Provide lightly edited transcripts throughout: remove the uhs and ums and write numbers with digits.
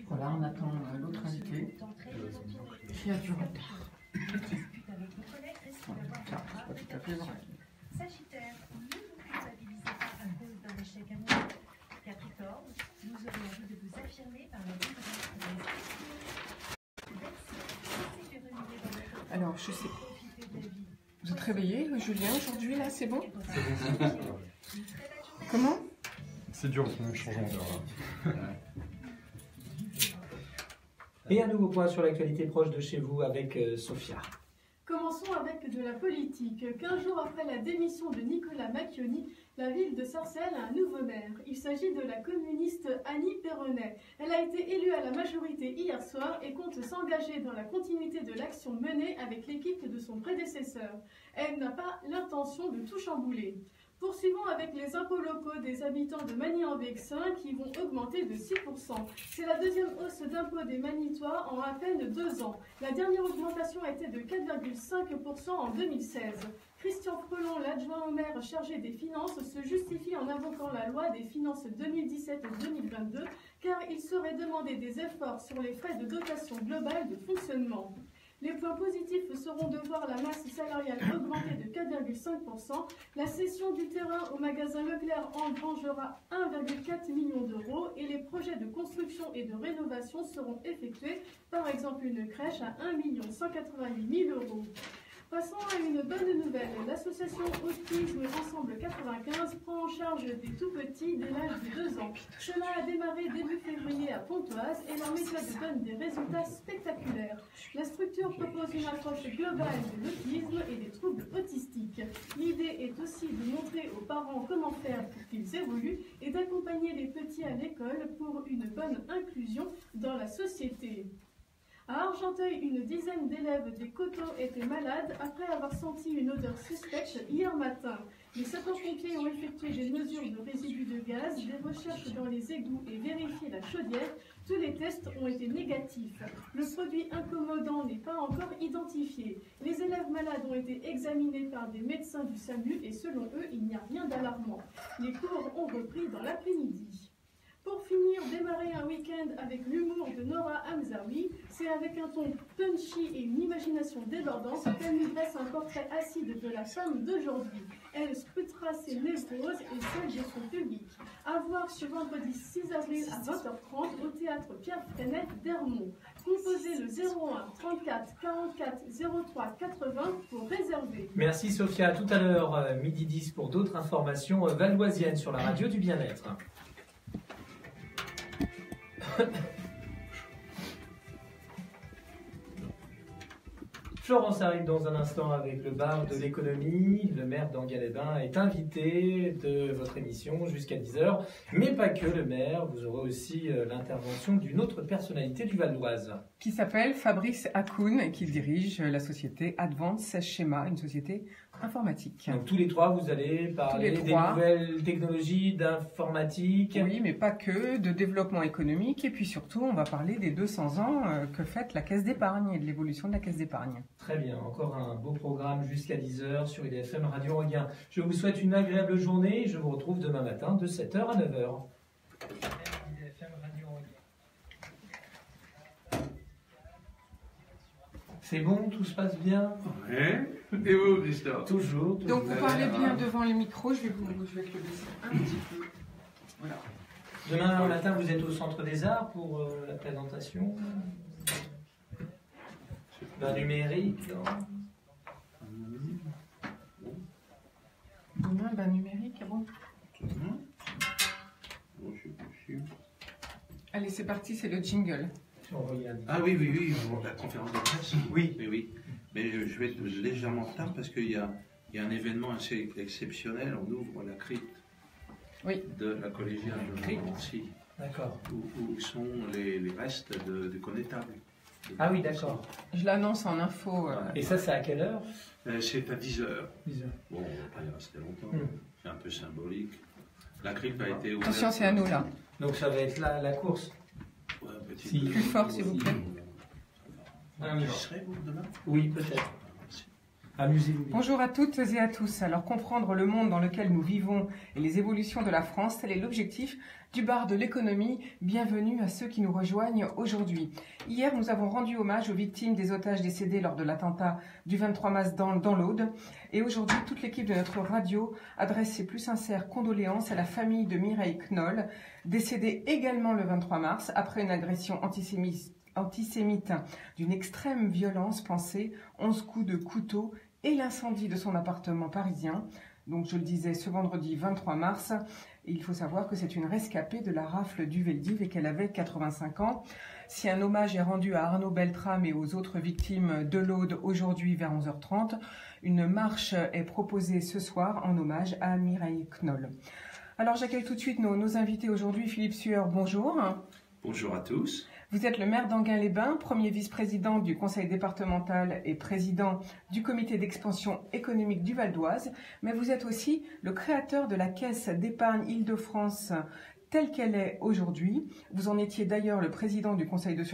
Voilà, on attend l'autre invité qui a du retard. Sagittaire, ne vous culpabilisez pas à cause d'un échec amoureux. Capricorne, vous aurez envie de vous affirmer par la vie. Alors, je sais. Vous êtes réveillé, Julien, aujourd'hui, là, c'est bon? Comment? C'est dur en ce moment, changeant d'heure. Et un nouveau point sur l'actualité proche de chez vous avec Sophia. Commençons avec de la politique. 15 jours après la démission de Nicolas Macchioni, la ville de Sarcelles a un nouveau maire. Il s'agit de la communiste Annie Perronnet. Elle a été élue à la majorité hier soir et compte s'engager dans la continuité de l'action menée avec l'équipe de son prédécesseur. Elle n'a pas l'intention de tout chambouler. Poursuivons avec les impôts locaux des habitants de Magny-en-Vexin qui vont augmenter de 6%. C'est la deuxième hausse d'impôts des Magnitois en à peine 2 ans. La dernière augmentation a été de 4,5% en 2016. Christian Frelon, l'adjoint au maire chargé des finances, se justifie en invoquant la loi des finances 2017-2022 car il serait demandé des efforts sur les frais de dotation globale de fonctionnement. Les points positifs seront de voir la masse salariale augmenter de 4,5%. La cession du terrain au magasin Leclerc engrangera 1,4 million d'euros et les projets de construction et de rénovation seront effectués, par exemple une crèche à 1 188 000 euros. Passons à une bonne nouvelle. L'association Autisme Ensemble 95 prend en charge des tout-petits dès l'âge de 2 ans. Cela a démarré début février à Pontoise et leur méthode donne des résultats spectaculaires. La structure propose une approche globale de l'autisme et des troubles autistiques. L'idée est aussi de montrer aux parents comment faire pour qu'ils évoluent et d'accompagner les petits à l'école pour une bonne inclusion dans la société. À Argenteuil, une dizaine d'élèves des Coteaux étaient malades après avoir senti une odeur suspecte hier matin. Les sapeurs-pompiers ont effectué des mesures de résidus de gaz, des recherches dans les égouts et vérifié la chaudière. Tous les tests ont été négatifs. Le produit incommodant n'est pas encore identifié. Les élèves malades ont été examinés par des médecins du SAMU et selon eux, il n'y a rien d'alarmant. Les cours ont repris dans l'après-midi. Pour finir, démarrer un week-end avec l'humour de Nora Hamzaoui, c'est avec un ton punchy et une imagination débordante qu'elle nous dresse un portrait acide de la femme d'aujourd'hui. Elle scrutera ses névroses et celles de son public. À voir ce vendredi 6 avril à 20h30 au théâtre Pierre Freinet d'Ermont. Composez le 01 34 44 03 80 pour réserver. Merci Sophia. À tout à l'heure, midi 10 pour d'autres informations valoisiennes sur la radio du bien-être. Florence arrive dans un instant avec le bar de l'économie. Le maire d'Enghien-les-Bains est invité de votre émission jusqu'à 10h. Mais pas que le maire, vous aurez aussi l'intervention d'une autre personnalité du Val d'Oise. Qui s'appelle Fabrice Hakoun et qui dirige la société Advance Schema, une société informatique. Donc tous les trois, vous allez parler des nouvelles technologies, d'informatique. Oui, mais pas que, de développement économique. Et puis surtout, on va parler des 200 ans que fête la Caisse d'épargne et de l'évolution de la Caisse d'épargne. Très bien, encore un beau programme jusqu'à 10h sur IDFM Radio Regain. Je vous souhaite une agréable journée et je vous retrouve demain matin de 7h à 9h. C'est bon, tout se passe bien? Oui. Et vous, Christophe? Toujours. Donc vous parlez bien devant les micros, je vais te le baisser un petit peu. Voilà. Demain matin, vous êtes au Centre des Arts pour la présentation d'un numérique. Demain, bain numérique, bon. Allez, c'est parti, c'est le jingle. Ah oui, la conférence de presse. Oui. Mais je vais être légèrement en retard parce qu'il y a un événement assez exceptionnel. On ouvre la crypte de la collégiale de Nancy. D'accord. Où sont les restes du connétable. Ah oui, d'accord. Je l'annonce en info. Et ça, c'est à quelle heure? C'est à 10h. 10h. Bon, on va pas y rester longtemps. C'est un peu symbolique. La crypte a été ouverte. Attention, c'est à nous là. Donc ça va être la course. Ouais, plus fort, s'il vous plaît. Vous serez, vous, demain? Oui, peut-être. Merci. Amusez-vous bien. Bonjour à toutes et à tous. Alors, comprendre le monde dans lequel nous vivons et les évolutions de la France, tel est l'objectif du bar de l'économie. Bienvenue à ceux qui nous rejoignent aujourd'hui. Hier, nous avons rendu hommage aux victimes des otages décédés lors de l'attentat du 23 mars dans l'Aude. Et aujourd'hui, toute l'équipe de notre radio adresse ses plus sincères condoléances à la famille de Mireille Knoll, décédée également le 23 mars après une agression antisémite d'une extrême violence. Pensez, 11 coups de couteau et l'incendie de son appartement parisien. Donc je le disais, ce vendredi 23 mars, il faut savoir que c'est une rescapée de la rafle du Veldiv et qu'elle avait 85 ans. Si un hommage est rendu à Arnaud Beltrame et aux autres victimes de l'Aude aujourd'hui vers 11h30, une marche est proposée ce soir en hommage à Mireille Knoll. Alors j'accueille tout de suite nos invités aujourd'hui. Philippe Sueur, bonjour. Bonjour à tous. Vous êtes le maire d'Enghien-les-Bains, premier vice-président du conseil départemental et président du comité d'expansion économique du Val d'Oise, mais vous êtes aussi le créateur de la caisse d'épargne Île-de-France telle qu'elle est aujourd'hui. Vous en étiez d'ailleurs le président du conseil de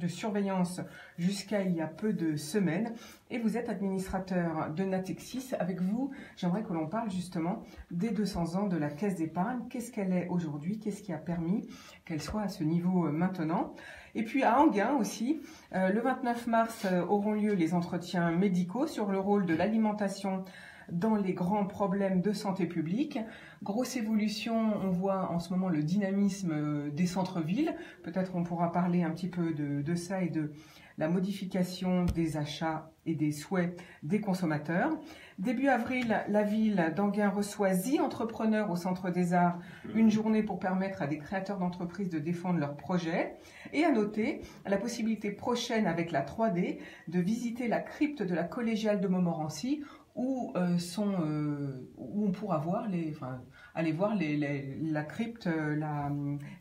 surveillance jusqu'à il y a peu de semaines et vous êtes administrateur de Natixis. Avec vous, j'aimerais que l'on parle justement des 200 ans de la caisse d'épargne. Qu'est-ce qu'elle est aujourd'hui? Qu'est-ce qui a permis qu'elle soit à ce niveau maintenant? Et puis à Enghien aussi, le 29 mars auront lieu les entretiens médicaux sur le rôle de l'alimentation dans les grands problèmes de santé publique. Grosse évolution, on voit en ce moment le dynamisme des centres-villes. Peut-être on pourra parler un petit peu de ça et de la modification des achats et des souhaits des consommateurs. Début avril, la ville d'Enghien reçoit 10 entrepreneurs au Centre des Arts, une journée pour permettre à des créateurs d'entreprises de défendre leurs projets. Et à noter la possibilité prochaine avec la 3D de visiter la crypte de la collégiale de Montmorency où on pourra voir aller voir la crypte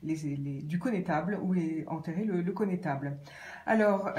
du connétable, où est enterré le connétable. Alors,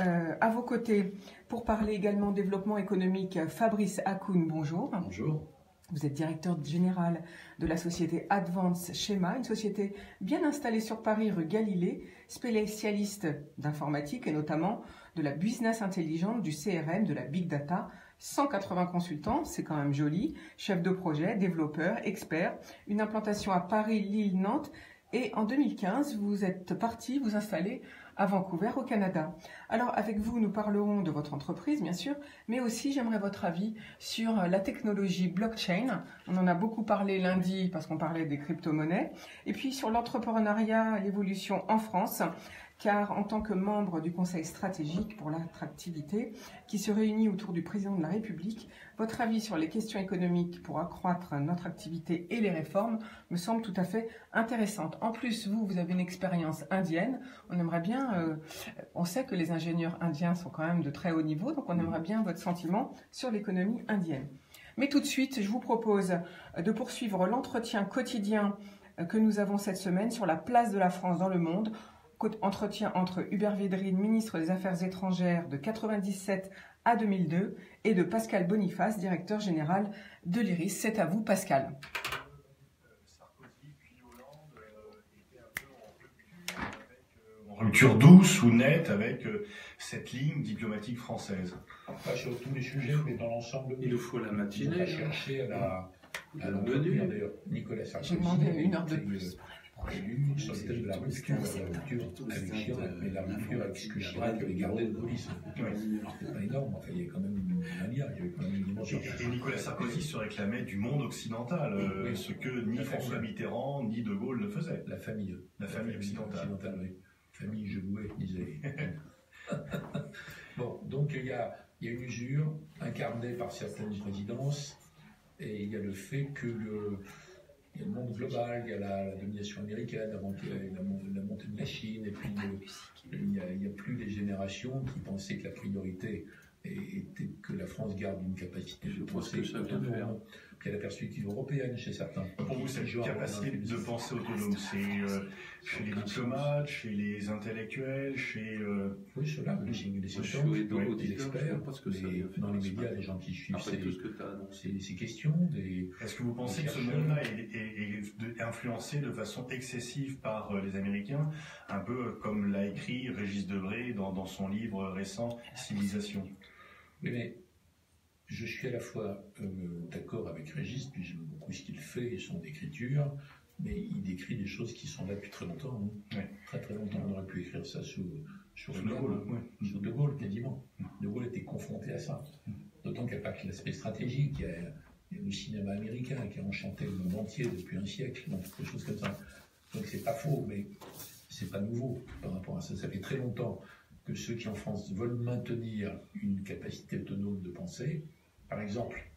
à vos côtés, pour parler également développement économique, Fabrice Hakoun, bonjour. Bonjour. Vous êtes directeur général de la société Advance Schema, une société bien installée sur Paris, rue Galilée, spécialiste d'informatique et notamment de la business intelligente, du CRM, de la big data. 180 consultants, c'est quand même joli, chef de projet, développeur, expert, une implantation à Paris, Lille, Nantes, et en 2015, vous êtes parti vous installer à Vancouver, au Canada. Alors, avec vous, nous parlerons de votre entreprise, bien sûr, mais aussi, j'aimerais votre avis sur la technologie blockchain. On en a beaucoup parlé lundi, parce qu'on parlait des crypto-monnaies, et puis sur l'entrepreneuriat, l'évolution en France, car en tant que membre du Conseil stratégique pour l'attractivité, qui se réunit autour du président de la République, votre avis sur les questions économiques pour accroître notre activité et les réformes me semble tout à fait intéressante. En plus, vous avez une expérience indienne. On aimerait bien, on sait que les ingénieurs indiens sont quand même de très haut niveau, donc on aimerait bien votre sentiment sur l'économie indienne. Mais tout de suite, je vous propose de poursuivre l'entretien quotidien que nous avons cette semaine sur la place de la France dans le monde. Entretien entre Hubert Védrine, ministre des Affaires étrangères de 1997 à 2002, et de Pascal Boniface, directeur général de l'IRIS. C'est à vous, Pascal. Sarkozy puis Hollande étaient un peu en rupture douce ou nette avec cette ligne diplomatique française. Pas sur tous les sujets, mais dans l'ensemble. Il nous faut la matinée. On va chercher à l'entretenir. D'ailleurs, Nicolas Sarkozy. J'ai demandé une heure de plus. Élu sur le thème de la rupture avec Chirac, mais la rupture avec ce que Chirac avait gardé de police. C'est pas énorme, enfin, il y a quand même un lien, il y avait quand même une dimension. Et Nicolas Sarkozy se réclamait du monde occidental, ce que ni François Mitterrand ni De Gaulle ne faisaient. La famille occidentale. Oui. Famille, je louais, disait. Bon, donc il y a une usure incarnée par certaines présidences, et il y a le fait que il y a le monde global, il y a la domination américaine, la montée de la Chine, et puis il n'y a plus les générations qui pensaient que la priorité était que la France garde une capacité de penser autonome. Puis il y a la perspective européenne chez certains. Pour vous, cette capacité de penser autonome, c'est chez les diplomates, chez les intellectuels, chez... Oui, ceux-là, les scientifiques, les experts, dans les médias, les gens qui suivent ces questions. Est-ce que vous pensez que ce monde-là est influencé de façon excessive par les Américains, un peu comme l'a écrit Régis Debray dans son livre récent « Civilisation ». Oui, mais je suis à la fois d'accord avec Régis, puis j'aime beaucoup ce qu'il fait et son écriture, mais il décrit des choses qui sont là depuis très longtemps. Hein. Ouais. Très très longtemps. On aurait pu écrire ça sous De Gaulle. Sous De Gaulle, quasiment. De Gaulle était confronté à ça. D'autant qu'il n'y a pas que l'aspect stratégique, il y a le cinéma américain qui a enchanté le monde entier depuis un siècle, donc des choses comme ça. Donc c'est pas faux, mais c'est pas nouveau par rapport à ça. Ça fait très longtemps que ceux qui en France veulent maintenir une capacité autonome de pensée. Par exemple,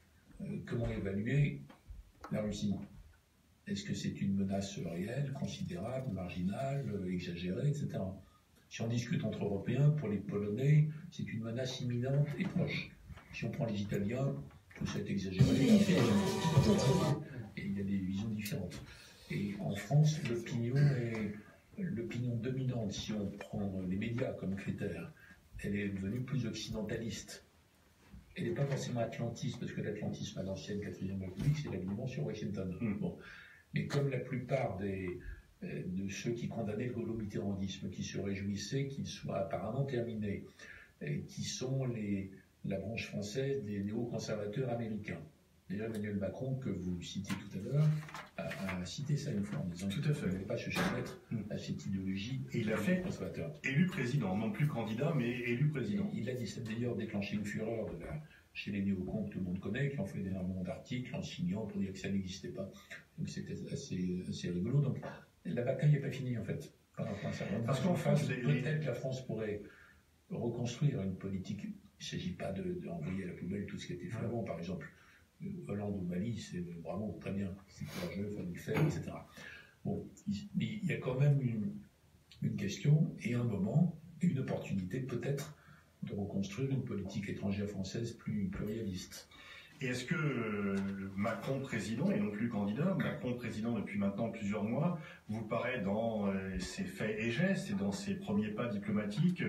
comment évaluer la Russie? Est-ce que c'est une menace réelle, considérable, marginale, exagérée, etc. Si on discute entre Européens, pour les Polonais, c'est une menace imminente et proche. Si on prend les Italiens, tout ça est exagéré. Et il y a des visions différentes. Et en France, l'opinion dominante, si on prend les médias comme critère, elle est devenue plus occidentaliste. Elle n'est pas forcément atlantiste, parce que l'atlantisme à l'ancienne 4e République, c'est l'alignement sur Washington. Bon. Mais comme la plupart de ceux qui condamnaient le gaulo-mitterrandisme, qui se réjouissaient qu'il soit apparemment terminé, qui sont la branche française des néoconservateurs américains. D'ailleurs, Emmanuel Macron, que vous citiez tout à l'heure, a cité ça une fois en disant qu'il ne fallait pas se soumettre à cette idéologie. Et il a fait conservateur. Élu président, non plus candidat, mais élu président. Il a d'ailleurs déclenché une fureur chez les néocons que tout le monde connaît, qui ont fait énormément d'articles en signant pour dire que ça n'existait pas. Donc c'était assez rigolo. Donc la bataille n'est pas finie en fait. Par rapport à ça. Parce qu'en France, peut-être la France pourrait reconstruire une politique. Il ne s'agit pas d'envoyer à la poubelle tout ce qui a été fait avant, par exemple. Hollande ou Mali, c'est vraiment très bien, c'est courageux, il faut le faire, etc. Bon, il y a quand même une question et un moment, et une opportunité peut-être de reconstruire une politique étrangère française plus réaliste. Et est-ce que Macron président, et non plus candidat, Macron président depuis maintenant plusieurs mois, vous paraît dans ses faits et gestes et dans ses premiers pas diplomatiques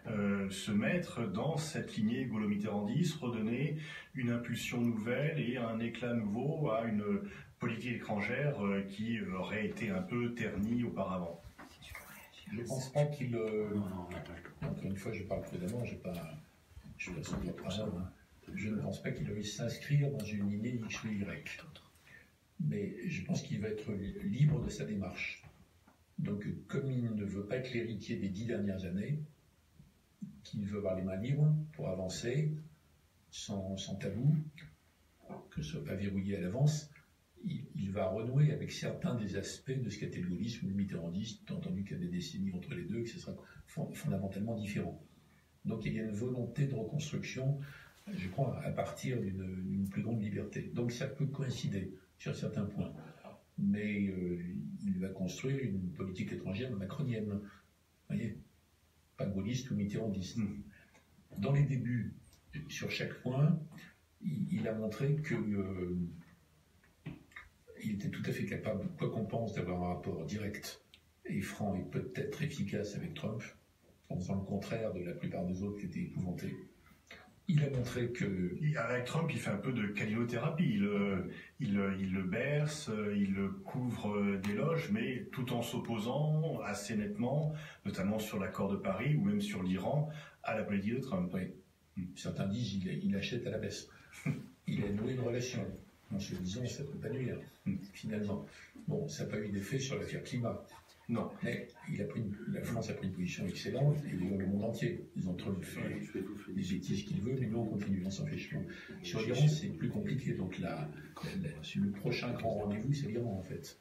se mettre dans cette lignée gaulo-mitterrandiste, redonner une impulsion nouvelle et un éclat nouveau à une politique étrangère qui aurait été un peu ternie auparavant? Je ne pense pas qu'il... Encore une fois, je parle prudemment, je ne suis pas son parole, hein. Je ne pense pas qu'il veuille s'inscrire dans une lignée X ou Y. Mais je pense qu'il va être libre de sa démarche. Donc, comme il ne veut pas être l'héritier des 10 dernières années, qu'il veut avoir les mains libres pour avancer, sans tabou, que ce soit pas verrouillé à l'avance, il va renouer avec certains des aspects de ce qu'était le gaullisme ou le mitterrandisme, entendu qu'il y a des décennies entre les deux, que ce sera fondamentalement différent. Donc, il y a une volonté de reconstruction, je crois, à partir d'une plus grande liberté. Donc ça peut coïncider sur certains points. Mais il va construire une politique étrangère macronienne. Vous voyez, pas gaulliste ou mitterrandiste. Dans les débuts, sur chaque point, il a montré qu'il était tout à fait capable, quoi qu'on pense, d'avoir un rapport direct et franc et peut-être efficace avec Trump, en faisant le contraire de la plupart des autres qui étaient épouvantés. Il a montré que... Avec Trump, il fait un peu de calinothérapie. Il le berce, il le couvre d'éloges, mais tout en s'opposant assez nettement, notamment sur l'accord de Paris ou même sur l'Iran, à la politique de Trump. Oui. Certains disent qu'il achète à la baisse. Il a noué une relation. En se disant, ça ne peut pas nuire, finalement. Bon, ça n'a pas eu d'effet sur l'affaire climat. Non, mais la France a pris une position excellente, et le monde entier. Ils ont trop fait des bêtises qu'ils veulent, mais nous on continue, on s'en fiche. Sur l'Iran, c'est plus compliqué. Donc le prochain grand rendez-vous, c'est l'Iran en fait.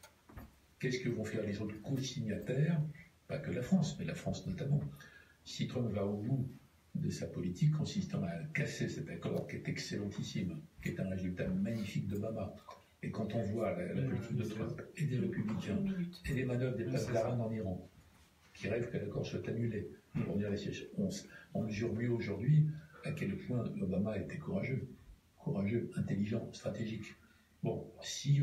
Qu'est-ce que vont faire les autres co-signataires? Pas que la France, mais la France notamment. Si Trump va au bout de sa politique consistant à casser cet accord qui est excellentissime, qui est un résultat magnifique d'Obama. Et quand on voit la politique de Trump et des républicains et les manœuvres des places d'Aran en Iran, qui rêvent que l'accord soit annulé pour venir les sièges, on mesure mieux aujourd'hui à quel point Obama était courageux, intelligent, stratégique. Bon, si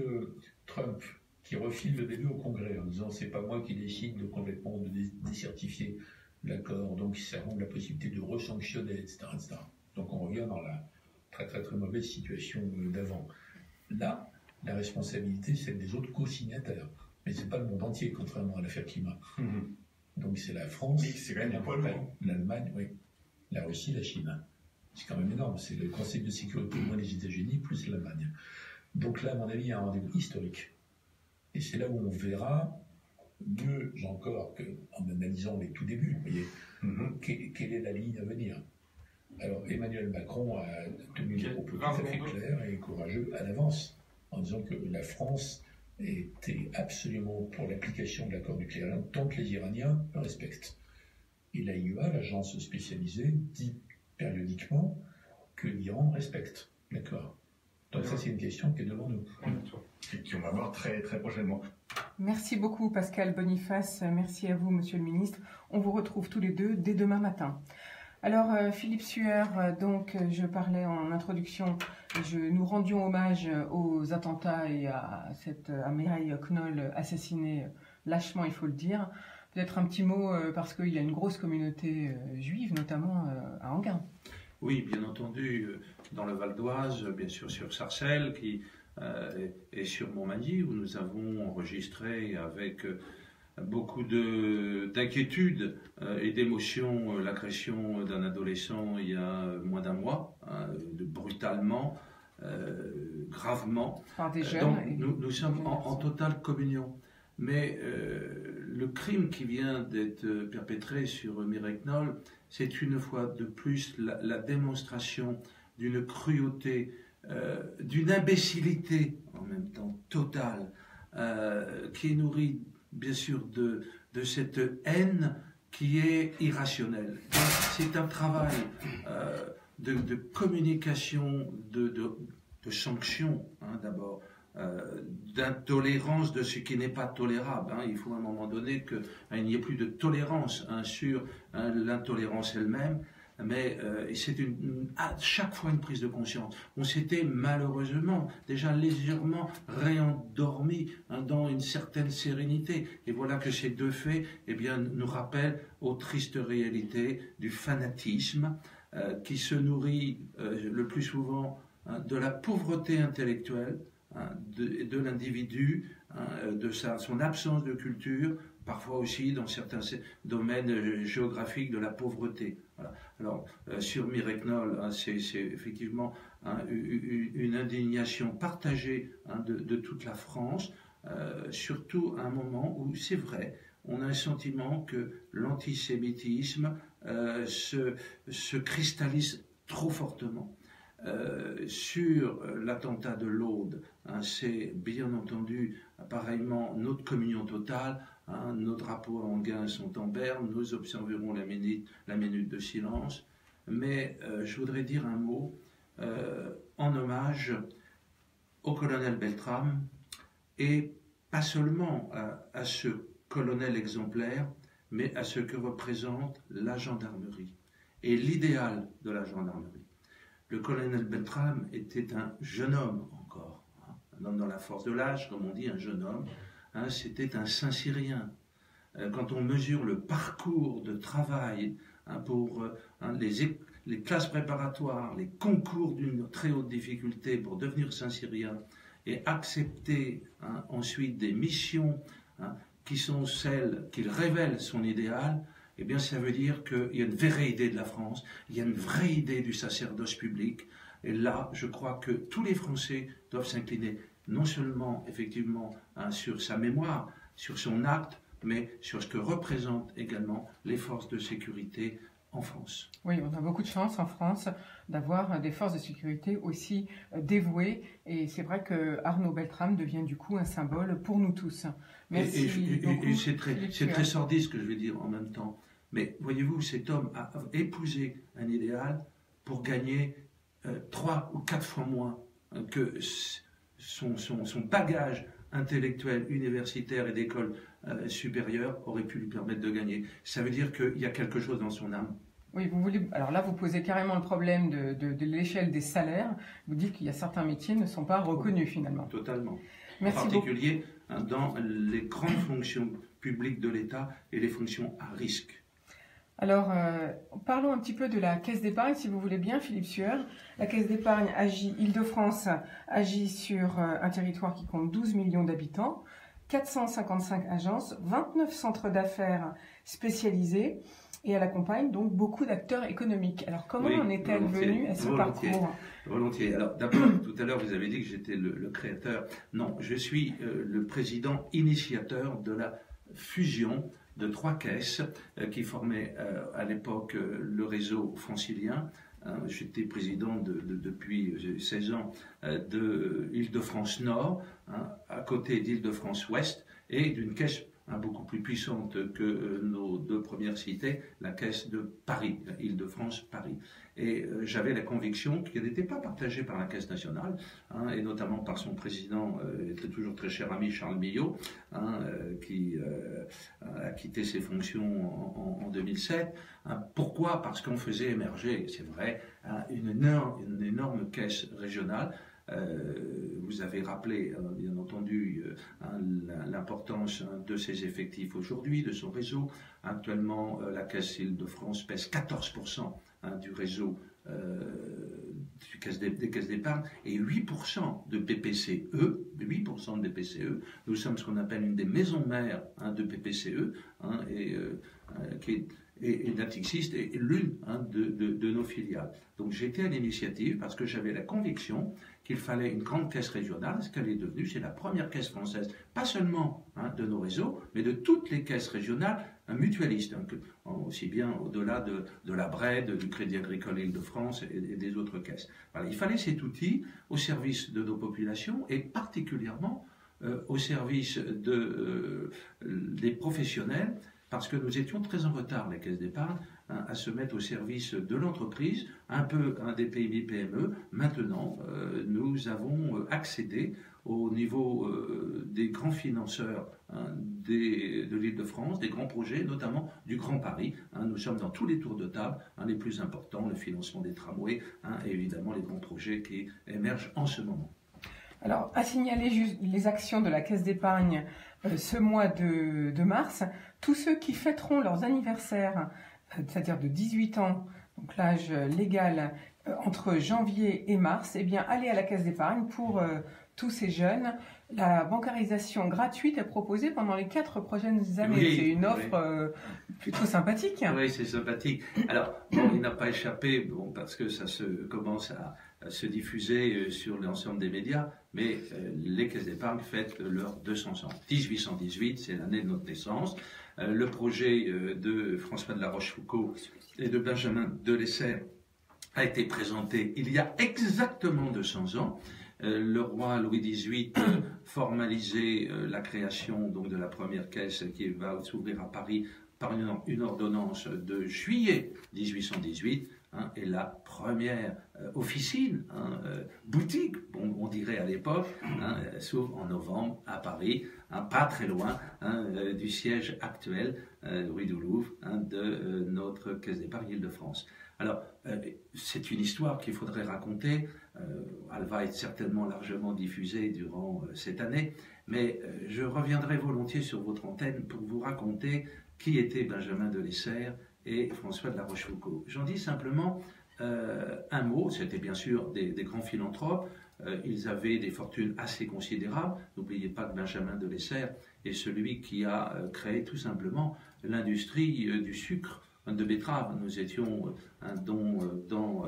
Trump, qui refile le début au Congrès en disant c'est pas moi qui décide de complètement de décertifier l'accord, donc ça rend la possibilité de resanctionner, etc., etc. Donc on revient dans la très très très mauvaise situation d'avant. Là, la responsabilité, c'est celle des autres co-signataires. Mais ce n'est pas le monde entier, contrairement à l'affaire climat. Donc c'est la France, c'est quand même poids lourd. L'Allemagne, oui, la Russie, la Chine. C'est quand même énorme. C'est le Conseil de sécurité moins les États-Unis plus l'Allemagne. Donc là, à mon avis, il y a un rendez-vous historique. Et c'est là où on verra, mieux encore qu'en analysant les tout débuts, vous voyez, quelle est la ligne à venir. Alors, Emmanuel Macron a tenu des propos tout à fait clairs et courageux à l'avance, en disant que la France était absolument pour l'application de l'accord nucléaire tant que les Iraniens le respectent. Et l'AIEA, l'agence spécialisée, dit périodiquement que l'Iran respecte l'accord. Donc ça, c'est une question qui est devant nous. Qui on va voir très, très prochainement. Merci beaucoup Pascal Boniface, merci à vous Monsieur le Ministre. On vous retrouve tous les deux dès demain matin. Alors Philippe Sueur, donc je parlais en introduction, nous rendions hommage aux attentats et à Mireille Knoll assassinée lâchement, il faut le dire. Peut-être un petit mot parce qu'il y a une grosse communauté juive, notamment à Enghien. Oui, bien entendu, dans le Val d'Oise, bien sûr sur Sarcelles, qui est sur Montmagny, où nous avons enregistré avec beaucoup d'inquiétude et d'émotion l'agression d'un adolescent il y a moins d'un mois, brutalement, gravement. Par des jeunes. Donc nous sommes en totale communion. Mais le crime qui vient d'être perpétré sur Mireille Knoll, c'est une fois de plus la démonstration d'une cruauté, d'une imbécilité en même temps totale, qui est nourrie bien sûr de cette haine qui est irrationnelle. C'est un travail de communication, de sanction, d'abord, d'intolérance de ce qui n'est pas tolérable. Il faut à un moment donné qu'il n'y ait plus de tolérance sur l'intolérance elle-même. Mais c'est à chaque fois une prise de conscience. On s'était malheureusement déjà légèrement réendormi dans une certaine sérénité. Et voilà que ces deux faits nous rappellent aux tristes réalités du fanatisme qui se nourrit le plus souvent de la pauvreté intellectuelle de l'individu, de son absence de culture, parfois aussi dans certains domaines géographiques de la pauvreté. Voilà. Alors, sur Mireille Knoll, c'est effectivement une indignation partagée de toute la France, surtout à un moment où, c'est vrai, on a un sentiment que l'antisémitisme se cristallise trop fortement. Sur l'attentat de l'Aude, c'est bien entendu pareillement notre communion totale. Nos drapeaux à Enghien sont en berne, nous observerons la minute de silence. Mais je voudrais dire un mot en hommage au colonel Beltrame, et pas seulement à ce colonel exemplaire, mais à ce que représente la gendarmerie et l'idéal de la gendarmerie. Le colonel Beltrame était un jeune homme encore, un homme dans la force de l'âge, comme on dit, un jeune homme. C'était un Saint-Cyrien. Quand on mesure le parcours de travail pour les classes préparatoires, les concours d'une très haute difficulté pour devenir Saint-Cyrien, et accepter ensuite des missions qui sont celles qui révèlent son idéal, eh bien, ça veut dire qu'il y a une vraie idée de la France, il y a une vraie idée du sacerdoce public. Et là, je crois que tous les Français doivent s'incliner, non seulement, effectivement, sur sa mémoire, sur son acte, mais sur ce que représentent également les forces de sécurité en France. Oui, on a beaucoup de chance en France d'avoir des forces de sécurité aussi dévouées. Et c'est vrai que Arnaud Beltrame devient du coup un symbole pour nous tous. Merci beaucoup. Et c'est très sordide ce que je vais dire en même temps. Mais voyez-vous, cet homme a épousé un idéal pour gagner 3 ou 4 fois moins que son bagage intellectuel, universitaire et d'école supérieure aurait pu lui permettre de gagner. Ça veut dire qu'il y a quelque chose dans son âme. Oui, alors là, vous posez carrément le problème de l'échelle des salaires. Vous dites qu'il y a certains métiers qui ne sont pas reconnus finalement. Totalement. Merci en particulier dans les grandes fonctions publiques de l'État et les fonctions à risque. Alors, parlons un petit peu de la Caisse d'épargne, si vous voulez bien, Philippe Sueur. La Caisse d'épargne Île-de-France agit sur un territoire qui compte 12 millions d'habitants, 455 agences, 29 centres d'affaires spécialisés. et elle accompagne donc beaucoup d'acteurs économiques. Alors comment en est-elle venue à ce parcours? Volontiers. Alors d'abord, tout à l'heure, vous avez dit que j'étais le créateur. Non, je suis le président initiateur de la fusion de 3 caisses qui formaient à l'époque le réseau francilien. J'étais président depuis 16 ans de Île-de-France Nord, à côté d'Île-de-France Ouest, et d'une caisse beaucoup plus puissante que nos 2 premières cités, la caisse de Paris, Île-de-France Paris. Et j'avais la conviction qu'elle n'était pas partagée par la Caisse nationale, et notamment par son président, était toujours très cher ami Charles Millot, qui a quitté ses fonctions en 2007. Pourquoi? Parce qu'on faisait émerger, c'est vrai, une énorme caisse régionale. Vous avez rappelé, bien entendu, l'importance de ses effectifs aujourd'hui, de son réseau. Actuellement, la Caisse Île-de-France pèse 14% du réseau des caisses d'épargne et 8% de BPCE. 8% de BPCE. Nous sommes ce qu'on appelle une des maisons mères de BPCE, et Natixis est l'une de nos filiales. Donc j'étais à l'initiative parce que j'avais la conviction qu'il fallait une grande caisse régionale, ce qu'elle est devenue. C'est la première caisse française, pas seulement de nos réseaux, mais de toutes les caisses régionales mutualistes, aussi bien au-delà de la BRED, du Crédit Agricole Île-de-France et des autres caisses. Voilà, il fallait cet outil au service de nos populations et particulièrement au service des professionnels, parce que nous étions très en retard, les caisses d'épargne, à se mettre au service de l'entreprise, un peu des PMI-PME. Maintenant, nous avons accédé au niveau des grands financeurs de l'Île-de-France, des grands projets, notamment du Grand Paris. Nous sommes dans tous les tours de table, les plus importants, le financement des tramways, et évidemment les grands projets qui émergent en ce moment. Alors, à signaler juste les actions de la Caisse d'épargne ce mois de mars, tous ceux qui fêteront leurs anniversaires, c'est-à-dire de 18 ans, donc l'âge légal, entre janvier et mars, eh bien, allez à la Caisse d'épargne pour tous ces jeunes. La bancarisation gratuite est proposée pendant les 4 prochaines années. Oui, c'est une offre plutôt sympathique. Oui, c'est sympathique. Alors, bon, il n'a pas échappé, parce que ça commence à se diffuser sur l'ensemble des médias, mais les caisses d'épargne fêtent leurs 200 ans. 1818, c'est l'année de notre naissance. Le projet de François de la Rochefoucauld et de Benjamin Delessert a été présenté il y a exactement 200 ans. Le roi Louis XVIII formalisait la création donc, de la première caisse qui va s'ouvrir à Paris par une ordonnance de juillet 1818. Et la première officine, boutique, on dirait à l'époque, s'ouvre en novembre à Paris, pas très loin du siège actuel, rue du Louvre, de notre Caisse d'épargne Île-de-France. Alors, c'est une histoire qu'il faudrait raconter. Elle va être certainement largement diffusée durant cette année, mais je reviendrai volontiers sur votre antenne pour vous raconter qui était Benjamin Delessert et François de la Rochefoucauld. J'en dis simplement un mot. C'était bien sûr des grands philanthropes. Ils avaient des fortunes assez considérables. N'oubliez pas que Benjamin Delessert est celui qui a créé tout simplement l'industrie du sucre de betterave. Nous étions dans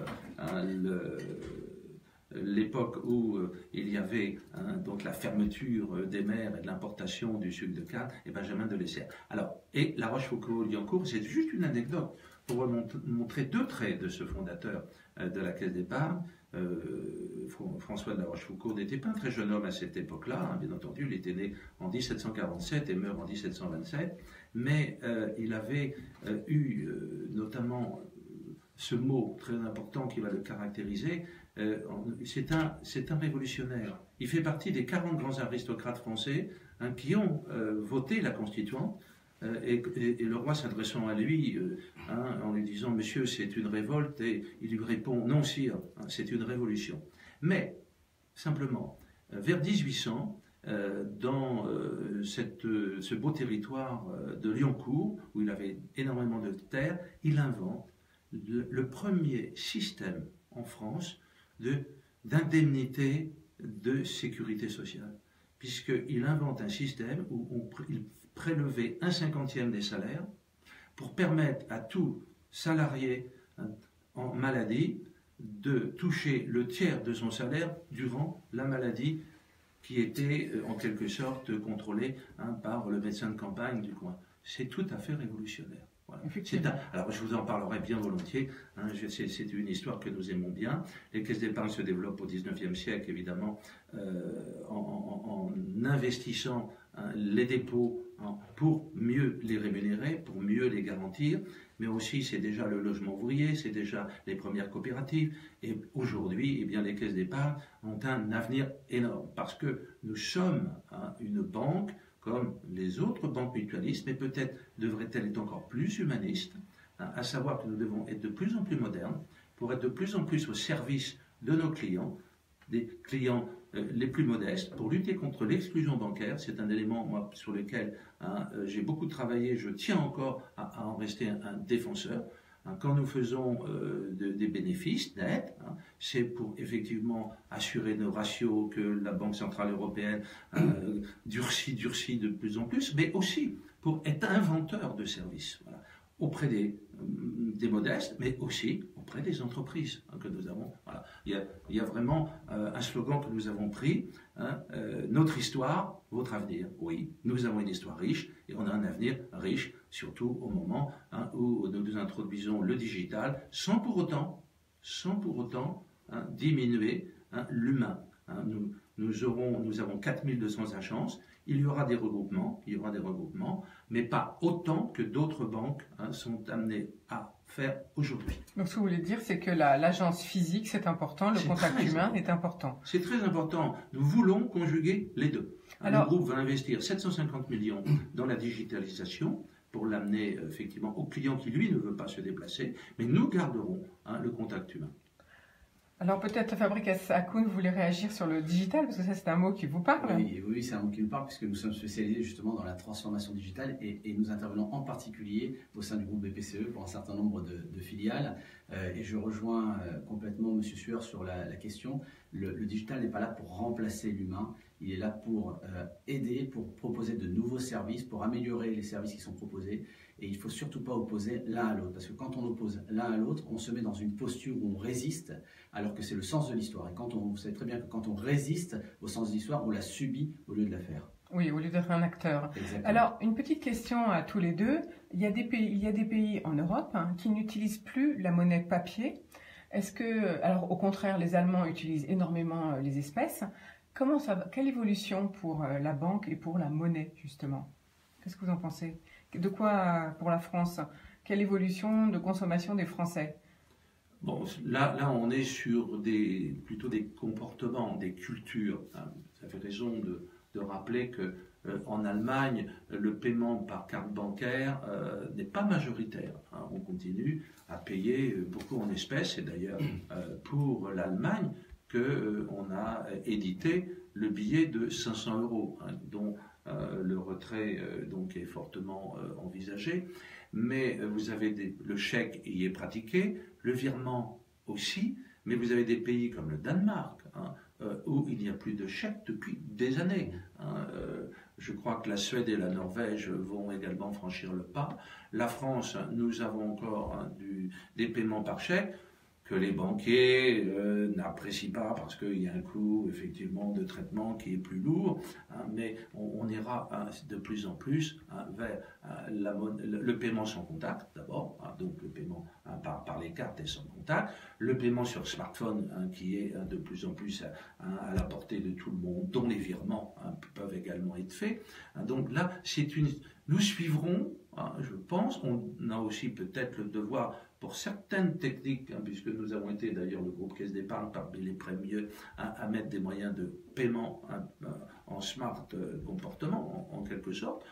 l'époque où il y avait donc la fermeture des mers et de l'importation du sucre de canne, et Benjamin Delessert. Alors, et La Rochefoucauld-Liancourt, c'est juste une anecdote pour vous montrer 2 traits de ce fondateur de la Caisse d'épargne. François de la Rochefoucauld n'était pas un très jeune homme à cette époque-là, bien entendu, il était né en 1747 et meurt en 1727, mais il avait eu notamment ce mot très important qui va le caractériser. C'est un révolutionnaire. Il fait partie des 40 grands aristocrates français qui ont voté la Constituante, et le roi s'adressant à lui en lui disant « Monsieur, c'est une révolte », et il lui répond « Non, sire, c'est une révolution ». Mais, simplement, vers 1800, dans ce beau territoire de Liancourt, où il avait énormément de terres, il invente le premier système en France d'indemnité de sécurité sociale, puisqu'il invente un système où il prélevait 1/50 des salaires pour permettre à tout salarié en maladie de toucher le tiers de son salaire durant la maladie qui était en quelque sorte contrôlée par le médecin de campagne du coin. C'est tout à fait révolutionnaire. Voilà. Alors je vous en parlerai bien volontiers, c'est une histoire que nous aimons bien. Les caisses d'épargne se développent au XIXe siècle, évidemment, en investissant les dépôts pour mieux les rémunérer, pour mieux les garantir, mais aussi c'est déjà le logement ouvrier, c'est déjà les premières coopératives, et aujourd'hui, eh bien, les caisses d'épargne ont un avenir énorme, parce que nous sommes une banque comme les autres banques mutualistes, mais peut-être devrait-elle être encore plus humaniste, à savoir que nous devons être de plus en plus modernes, pour être de plus en plus au service de nos clients, des clients les plus modestes, pour lutter contre l'exclusion bancaire. C'est un élément moi, sur lequel j'ai beaucoup travaillé, je tiens encore à en rester un défenseur. Quand nous faisons des bénéfices nets, c'est pour effectivement assurer nos ratios que la Banque Centrale Européenne durcit de plus en plus, mais aussi pour être inventeur de services auprès des modestes, mais aussi auprès des entreprises que nous avons. Voilà. Il y a vraiment un slogan que nous avons pris, notre histoire, votre avenir. Oui, nous avons une histoire riche et on a un avenir riche, surtout au moment où nous introduisons le digital, sans pour autant diminuer l'humain. Nous avons 4200 agences, il y aura des regroupements, mais pas autant que d'autres banques sont amenées à faire aujourd'hui. Donc ce que vous voulez dire, c'est que l'agence physique, c'est important, le contact humain est important. C'est très important. Nous voulons conjuguer les deux. Alors, le groupe va investir 750 millions dans la digitalisation pour l'amener effectivement au client qui, lui, ne veut pas se déplacer, mais nous garderons le contact humain. Alors peut-être Fabrice Hakoun, vous voulez réagir sur le digital, parce que ça c'est un mot qui vous parle. Oui, c'est un mot qui nous parle, puisque nous sommes spécialisés justement dans la transformation digitale et nous intervenons en particulier au sein du groupe BPCE pour un certain nombre de filiales. Et je rejoins complètement M. Sueur sur la question. Le digital n'est pas là pour remplacer l'humain, il est là pour aider, pour proposer de nouveaux services, pour améliorer les services qui sont proposés. Et il ne faut surtout pas opposer l'un à l'autre, parce que quand on oppose l'un à l'autre, on se met dans une posture où on résiste, alors que c'est le sens de l'histoire. Et vous savez très bien que quand on résiste au sens de l'histoire, on la subit au lieu de la faire. Oui, au lieu d'être un acteur. Exactement. Alors, une petite question à tous les deux. Il y a des pays en Europe qui n'utilisent plus la monnaie papier. Est-ce que, alors au contraire, les Allemands utilisent énormément les espèces. Quelle évolution pour la banque et pour la monnaie, justement? Qu'est-ce que vous en pensez? De quoi pour la France? Quelle évolution de consommation des Français? Bon, là, on est sur plutôt des comportements, des cultures. Ça fait raison de rappeler que en Allemagne, le paiement par carte bancaire n'est pas majoritaire. On continue à payer beaucoup en espèces. C'est d'ailleurs pour l'Allemagne qu'on a édité le billet de 500 €, dont le retrait donc est fortement envisagé, mais vous avez le chèque y est pratiqué, le virement aussi, mais vous avez des pays comme le Danemark où il n'y a plus de chèque depuis des années. Je crois que la Suède et la Norvège vont également franchir le pas. La France, nous avons encore des paiements par chèque que les banquiers n'apprécient pas parce qu'il y a un coût effectivement de traitement qui est plus lourd, mais on ira de plus en plus vers le paiement sans contact d'abord, donc le paiement par les cartes et sans contact, le paiement sur smartphone qui est de plus en plus à la portée de tout le monde, dont les virements peuvent également être faits. Donc là, nous suivrons, je pense, on a aussi peut-être le devoir pour certaines techniques, puisque nous avons été d'ailleurs le groupe Caisse d'épargne parmi les premiers à mettre des moyens de paiement en smart comportement, en quelque sorte,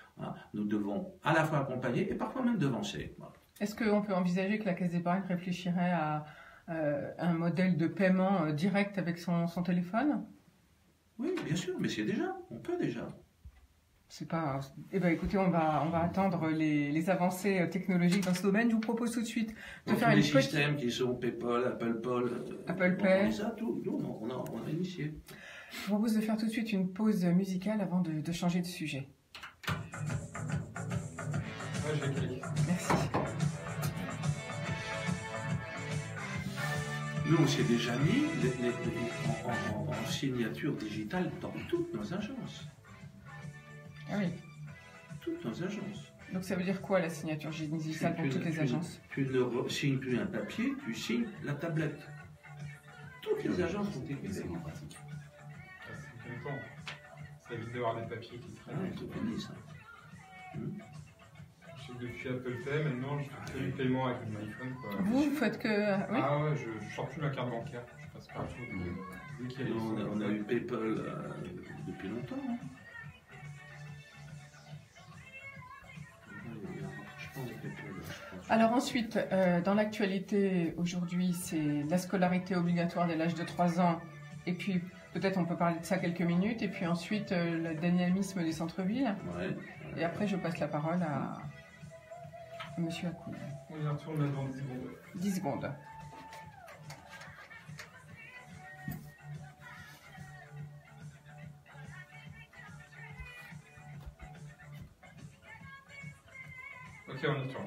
nous devons à la fois accompagner et parfois même devancer. Est-ce qu'on peut envisager que la Caisse d'épargne réfléchirait à un modèle de paiement direct avec son téléphone? Oui, bien sûr, mais on peut déjà. C'est pas. Eh ben, écoutez, on va attendre les avancées technologiques dans ce domaine. Je vous propose tout de suite de faire les systèmes qui sont PayPal, Apple Pay, ça, tout. On a initié. Je vous propose de faire tout de suite une pause musicale avant de changer de sujet. Ouais, je vais cliquer. Merci. Nous, on s'est déjà mis en signature digitale dans toutes nos agences. Ah oui. Toutes nos agences. Donc ça veut dire quoi la signature digitale pour toutes les agences? Tu ne signes plus un papier, tu signes la tablette. Toutes les agences sont équipées. C'est content. Ça évite d'avoir des papiers qui traînent. C'est fini ça. Je sais que depuis Apple Pay, maintenant je fais que du paiement avec mon iPhone. Quoi. Vous faites que... Oui. Ah ouais, je sors plus ma carte bancaire. Je passe pas dès qu'il y a On a eu PayPal depuis longtemps. Hein. Alors ensuite, dans l'actualité aujourd'hui, c'est la scolarité obligatoire dès l'âge de 3 ans. Et puis, peut-être on peut parler de ça quelques minutes. Et puis ensuite, le dynamisme des centres-villes. Ouais. Et après, je passe la parole à M. Akoun. On y retourne là dans 10 secondes. 10 secondes. Ok, on y retourne.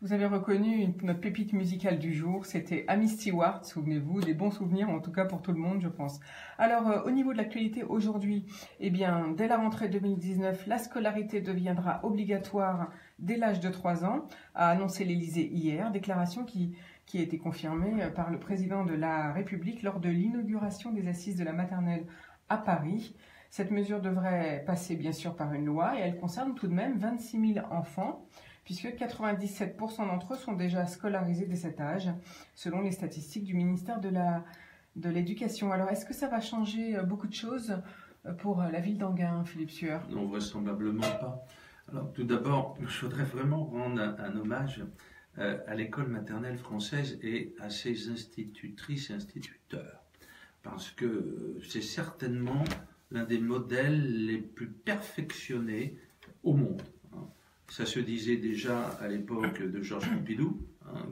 Vous avez reconnu notre pépite musicale du jour, c'était Amy Stewart, souvenez-vous, des bons souvenirs en tout cas pour tout le monde je pense. Alors au niveau de l'actualité aujourd'hui, eh bien dès la rentrée 2019, la scolarité deviendra obligatoire dès l'âge de 3 ans, a annoncé l'Élysée hier, déclaration qui a été confirmée par le président de la République lors de l'inauguration des assises de la maternelle à Paris. Cette mesure devrait passer bien sûr par une loi et elle concerne tout de même 26 000 enfants, puisque 97% d'entre eux sont déjà scolarisés dès cet âge, selon les statistiques du ministère de l'Éducation. Alors, est-ce que ça va changer beaucoup de choses pour la ville d'Enghien, Philippe Sueur? Non, vraisemblablement pas. Alors, tout d'abord, je voudrais vraiment rendre un hommage à l'école maternelle française et à ses institutrices et instituteurs, parce que c'est certainement l'un des modèles les plus perfectionnés au monde. Ça se disait déjà à l'époque de Georges Pompidou,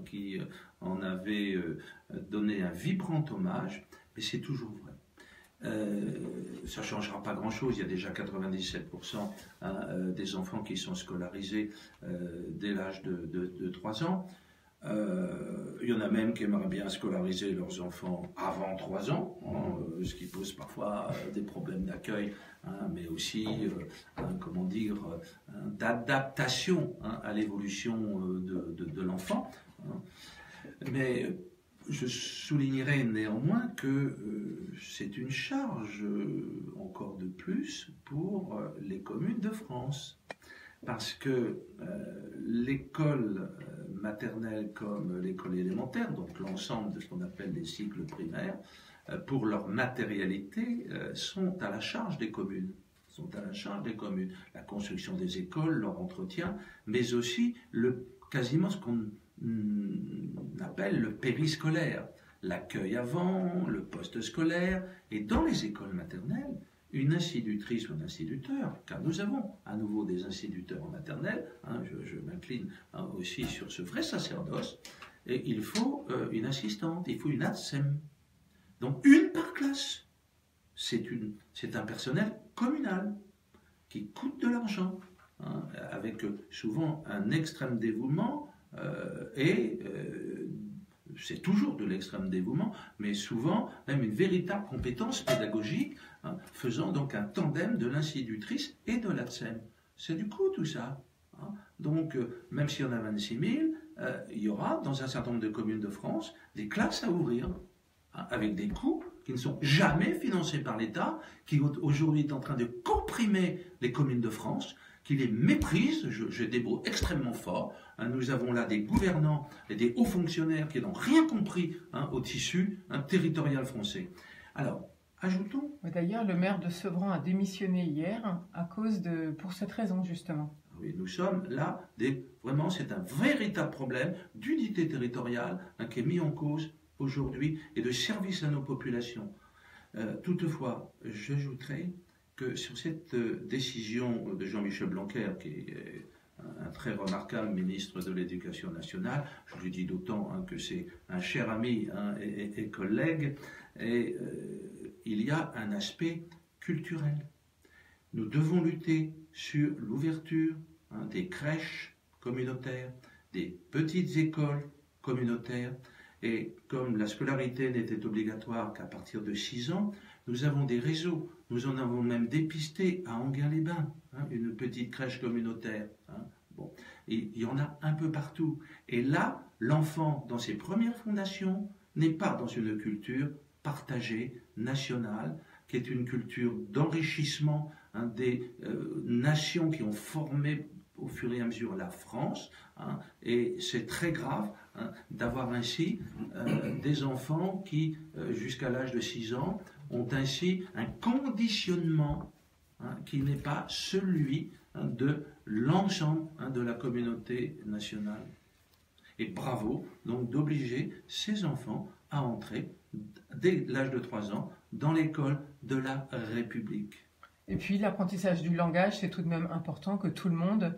qui en avait donné un vibrant hommage, mais c'est toujours vrai. Ça ne changera pas grand-chose, il y a déjà 97% des enfants qui sont scolarisés dès l'âge de 3 ans. Il y en a même qui aimeraient bien scolariser leurs enfants avant 3 ans, ce qui pose parfois des problèmes d'accueil, mais aussi, comment dire, d'adaptation à l'évolution de l'enfant. Mais je soulignerai néanmoins que c'est une charge encore de plus pour les communes de France. Parce que l'école maternelle comme l'école élémentaire, donc l'ensemble de ce qu'on appelle les cycles primaires, pour leur matérialité, sont à la charge des communes. La construction des écoles, leur entretien, mais aussi quasiment ce qu'on appelle le périscolaire, l'accueil avant, le poste scolaire, et dans les écoles maternelles, une institutrice ou un instituteur, car nous avons à nouveau des instituteurs en maternelle, je m'incline aussi sur ce vrai sacerdoce, et il faut une assistante, il faut une ATSEM. Donc une par classe. C'est un personnel communal qui coûte de l'argent, avec souvent un extrême dévouement c'est toujours de l'extrême dévouement, mais souvent même une véritable compétence pédagogique, faisant donc un tandem de l'institutrice et de l'ATSEM. C'est du coût tout ça. Donc, même s'il y en a 26 000, il y aura dans un certain nombre de communes de France des classes à ouvrir, avec des coûts qui ne sont jamais financés par l'État, qui aujourd'hui est en train de comprimer les communes de France, qui les méprisent, j'ai des mots extrêmement forts. Nous avons là des gouvernants et des hauts fonctionnaires qui n'ont rien compris au tissu territorial français. Alors, ajoutons... D'ailleurs, le maire de Sevran a démissionné hier pour cette raison, justement. Oui, nous sommes là, vraiment, c'est un véritable problème d'unité territoriale qui est mis en cause aujourd'hui et de service à nos populations. Toutefois, j'ajouterai que sur cette décision de Jean-Michel Blanquer, qui est un très remarquable ministre de l'Éducation nationale, je lui dis d'autant que c'est un cher ami et collègue, et il y a un aspect culturel. Nous devons lutter sur l'ouverture des crèches communautaires, des petites écoles communautaires, Et comme la scolarité n'était obligatoire qu'à partir de 6 ans, nous avons des réseaux. Nous en avons même dépisté à Enghien-les-Bains, une petite crèche communautaire. Bon. Et il y en a un peu partout. Et là, l'enfant, dans ses premières fondations, n'est pas dans une culture partagée, nationale, qui est une culture d'enrichissement des nations qui ont formé au fur et à mesure la France, et c'est très grave d'avoir ainsi des enfants qui, jusqu'à l'âge de 6 ans, ont ainsi un conditionnement qui n'est pas celui de l'ensemble de la communauté nationale. Et bravo donc d'obliger ces enfants à entrer dès l'âge de 3 ans dans l'école de la République. Et puis l'apprentissage du langage, c'est tout de même important que tout le monde,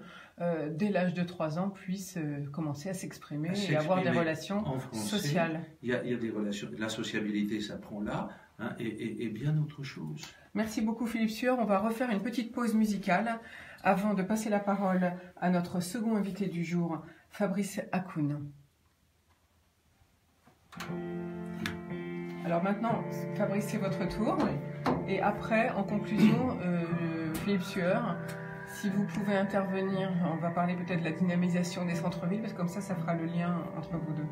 dès l'âge de 3 ans, puisse commencer à s'exprimer et avoir des relations sociales. Il y a des relations, la sociabilité s'apprend là, et bien autre chose. Merci beaucoup Philippe Sueur. On va refaire une petite pause musicale avant de passer la parole à notre second invité du jour, Fabrice Hakoun. Alors maintenant, Fabrice, c'est votre tour. Et après, en conclusion, Philippe Sueur, si vous pouvez intervenir, on va parler peut-être de la dynamisation des centres-villes, parce que comme ça fera le lien entre vous deux.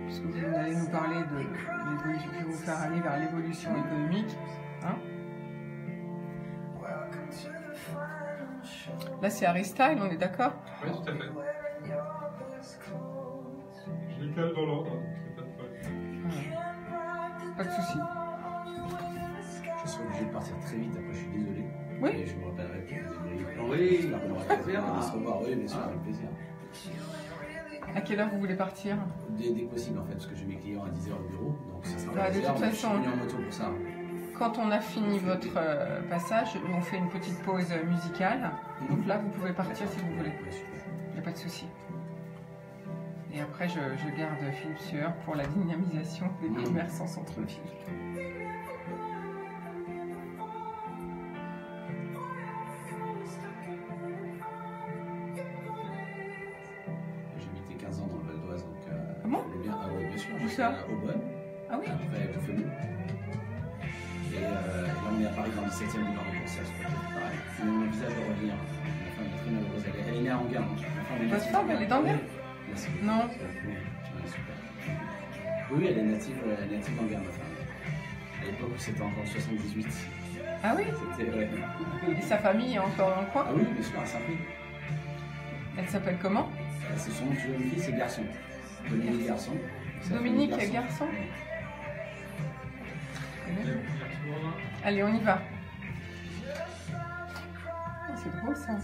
Puisque vous allez nous parler de l'évolution, vous faire aller vers l'évolution économique. Là, c'est Harry Style, on est d'accord? Oui, tout à fait. Je les cale dans l'ordre, c'est pas de problème. Pas de souci. Je suis obligé de partir très vite, après je suis désolé. Oui. Et je vous rappellerai pour vous débriefer. Oui, on se revoir, oui, bien sûr, avec plaisir. À quelle heure vous voulez partir? Dès que possible en fait, parce que j'ai mes clients à 10h au bureau, donc ça sera de toute façon, je suis venu en moto pour ça. Quand on a fini votre passage, on fait une petite pause musicale. Donc là, vous pouvez partir si vous voulez. Il n'y a pas de souci. Et après, je garde Philippe Sueur pour la dynamisation des commerces en centre-ville. J'ai habité 15 ans dans le Val d'Oise, donc ah bon? Bien, oui, bien sûr. Où ça? Au Bonne. Ah oui. Après, tout fait nous. Et là, on est à Paris dans le 17e du Bar-de-Conseil, c'est pareil. Mais on envisage de revenir. Ma femme est très malheureuse. Elle est née à Enghien. Votre femme, elle est d'Enghien? Non. Oui, elle est native d'Enghien, ma femme. À l'époque où c'était encore 78. Ah oui? Ouais. Et sa famille est encore dans le coin? Ah oui, bien sûr, à Saint-Prix. Elle s'appelle comment? C'est son jeune fils et garçon. Dominique Garçon. Dominique Garçon. Allez, on y va. Oh, c'est drôle ça.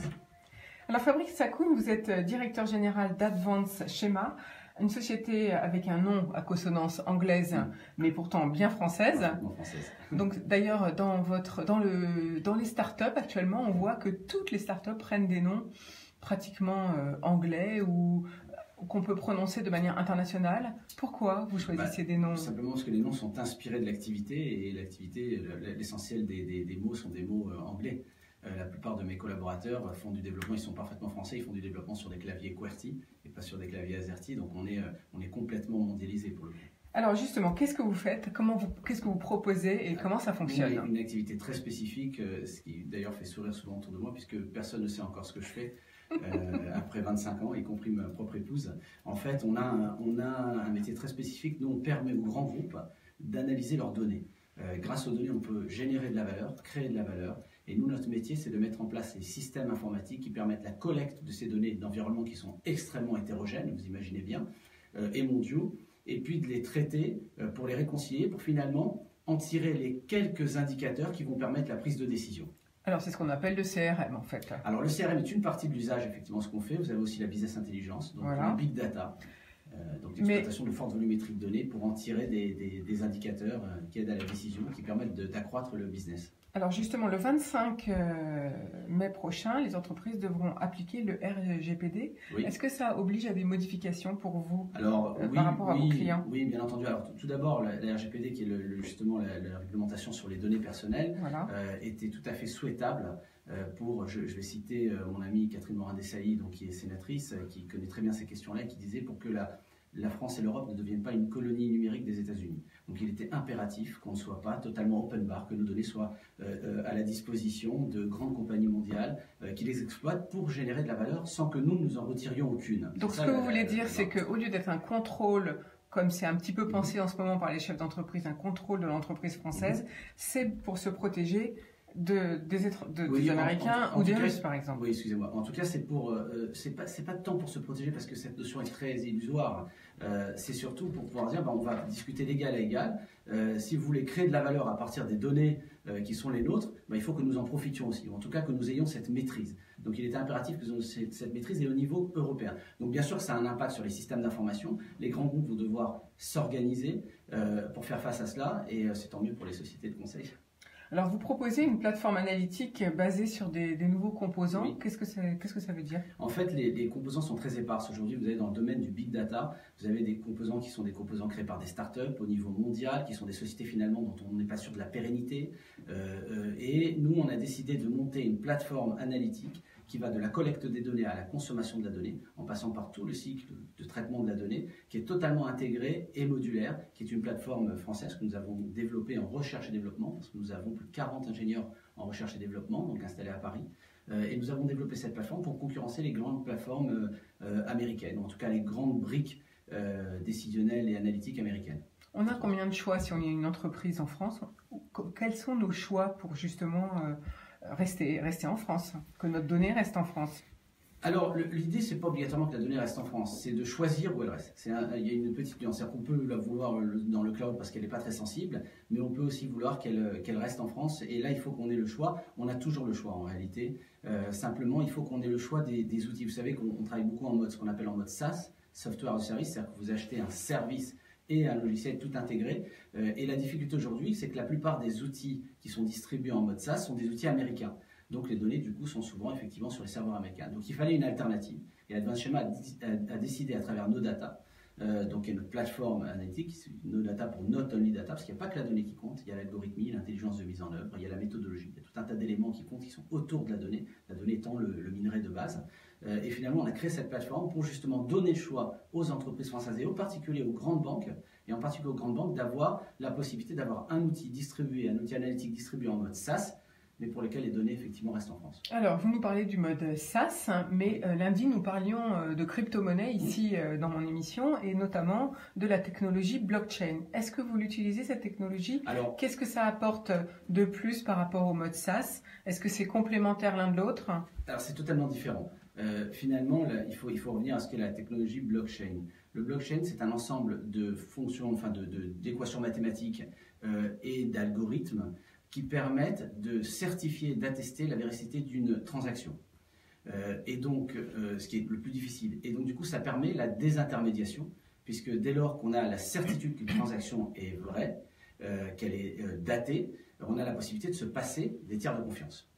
Alors Fabrice Hakoun, vous êtes directeur général d'Advance Schema, une société avec un nom à consonance anglaise, mais pourtant bien française. Donc d'ailleurs, dans les startups actuellement, on voit que toutes les startups prennent des noms pratiquement anglais ou qu'on peut prononcer de manière internationale. Pourquoi vous choisissez des noms? Tout simplement parce que les noms sont inspirés de l'activité, et l'activité, l'essentiel des mots sont des mots anglais. La plupart de mes collaborateurs font du développement, ils sont parfaitement français, ils font du développement sur des claviers QWERTY et pas sur des claviers AZERTY, donc on est complètement mondialisé pour le coup. Alors justement, qu'est-ce que vous faites? Qu'est-ce que vous proposez et comment ça fonctionne? Une activité très spécifique, ce qui d'ailleurs fait sourire souvent autour de moi, puisque personne ne sait encore ce que je fais. Après 25 ans, y compris ma propre épouse. En fait, on a un métier très spécifique. Nous, on permet aux grands groupes d'analyser leurs données. Grâce aux données, on peut générer de la valeur, créer de la valeur. Et nous, notre métier, c'est de mettre en place des systèmes informatiques qui permettent la collecte de ces données d'environnements qui sont extrêmement hétérogènes, vous imaginez bien, et mondiaux, et puis de les traiter pour les réconcilier, pour finalement en tirer les quelques indicateurs qui vont permettre la prise de décision. Alors, c'est ce qu'on appelle le CRM, en fait. Alors, le CRM est une partie de l'usage, effectivement, ce qu'on fait. Vous avez aussi la business intelligence, donc voilà. le big data, donc l'exploitation de forte volumétrie de données pour en tirer des indicateurs qui aident à la décision, qui permettent d'accroître le business. Alors, justement, le 25 mai prochain, les entreprises devront appliquer le RGPD. Oui. Est-ce que ça oblige à des modifications pour vous par rapport à vos clients? Oui, bien entendu. Alors, tout d'abord, la RGPD, qui est justement la réglementation sur les données personnelles, voilà. Était tout à fait souhaitable pour, je vais citer mon amie Catherine Morin-Desailly, donc qui est sénatrice, qui connaît très bien ces questions-là, qui disait pour que la France et l'Europe ne deviennent pas une colonie numérique des États-Unis. Donc il était impératif qu'on ne soit pas totalement open bar, que nos données soient à la disposition de grandes compagnies mondiales qui les exploitent pour générer de la valeur sans que nous en retirions aucune. Donc ce que vous voulez dire, c'est qu'au lieu d'être un contrôle, comme c'est un petit peu pensé en ce moment par les chefs d'entreprise, un contrôle de l'entreprise française, c'est pour se protéger des Américains ou des Russes, par exemple. Oui, excusez-moi. En tout cas, c'est pas tant pour se protéger parce que cette notion est très illusoire. C'est surtout pour pouvoir dire, on va discuter d'égal à égal. Si vous voulez créer de la valeur à partir des données qui sont les nôtres, il faut que nous en profitions aussi, ou en tout cas que nous ayons cette maîtrise. Donc il est impératif que nous ayons cette maîtrise et au niveau européen. Donc bien sûr que ça a un impact sur les systèmes d'information. Les grands groupes vont devoir s'organiser pour faire face à cela, et c'est tant mieux pour les sociétés de conseil. Alors, vous proposez une plateforme analytique basée sur des nouveaux composants. Oui. Qu'est-ce que ça veut dire? En fait, les composants sont très épars. Aujourd'hui, vous avez dans le domaine du big data, vous avez des composants qui sont des composants créés par des startups au niveau mondial, qui sont des sociétés finalement dont on n'est pas sûr de la pérennité. Et nous, on a décidé de monter une plateforme analytique qui va de la collecte des données à la consommation de la donnée, en passant par tout le cycle de traitement de la donnée, qui est totalement intégrée et modulaire, qui est une plateforme française que nous avons développée en recherche et développement, parce que nous avons plus de 40 ingénieurs en recherche et développement, donc installés à Paris, et nous avons développé cette plateforme pour concurrencer les grandes plateformes américaines, en tout cas les grandes briques décisionnelles et analytiques américaines. On a combien de choix si on est une entreprise en France? Quels sont nos choix pour justement rester en France, que notre donnée reste en France? Alors, l'idée, c'est pas obligatoirement que la donnée reste en France, c'est de choisir où elle reste. Il y a une petite nuance, c'est-à-dire qu'on peut la vouloir dans le cloud parce qu'elle n'est pas très sensible, mais on peut aussi vouloir qu'elle reste en France, et là, il faut qu'on ait le choix. On a toujours le choix, en réalité. Simplement, il faut qu'on ait le choix des outils. Vous savez qu'on travaille beaucoup en mode, ce qu'on appelle en mode SaaS, Software as a Service, c'est-à-dire que vous achetez un service et un logiciel tout intégré. Et la difficulté aujourd'hui, c'est que la plupart des outils qui sont distribués en mode SaaS sont des outils américains. Donc les données, du coup, sont souvent effectivement sur les serveurs américains. Donc il fallait une alternative. Et Advanced Schema a décidé à travers Nos Data, donc il y a notre plateforme analytique, Nos Data pour Not Only Data, parce qu'il n'y a pas que la donnée qui compte, il y a l'algorithmie, l'intelligence de mise en œuvre, il y a la méthodologie, il y a tout un tas d'éléments qui comptent, qui sont autour de la donnée étant le minerai de base. Et finalement, on a créé cette plateforme pour justement donner le choix aux entreprises françaises et en particulier aux grandes banques, d'avoir la possibilité d'avoir un outil distribué, un outil analytique distribué en mode SaaS, mais pour lesquels les données effectivement restent en France. Alors, vous nous parlez du mode SaaS, mais lundi nous parlions de crypto-monnaie ici dans mon émission, et notamment de la technologie blockchain. Est-ce que vous l'utilisez, cette technologie? Alors, qu'est-ce que ça apporte de plus par rapport au mode SaaS? Est-ce que c'est complémentaire l'un de l'autre? Alors, c'est totalement différent. Finalement, là, il faut revenir à ce qu'est la technologie blockchain. Le blockchain, c'est un ensemble de fonctions, d'équations mathématiques et d'algorithmes qui permettent de certifier, d'attester la véracité d'une transaction. Et donc, ce qui est le plus difficile. Et donc, du coup, ça permet la désintermédiation, puisque dès lors qu'on a la certitude qu'une transaction est vraie, qu'elle est datée, on a la possibilité de se passer des tiers de confiance.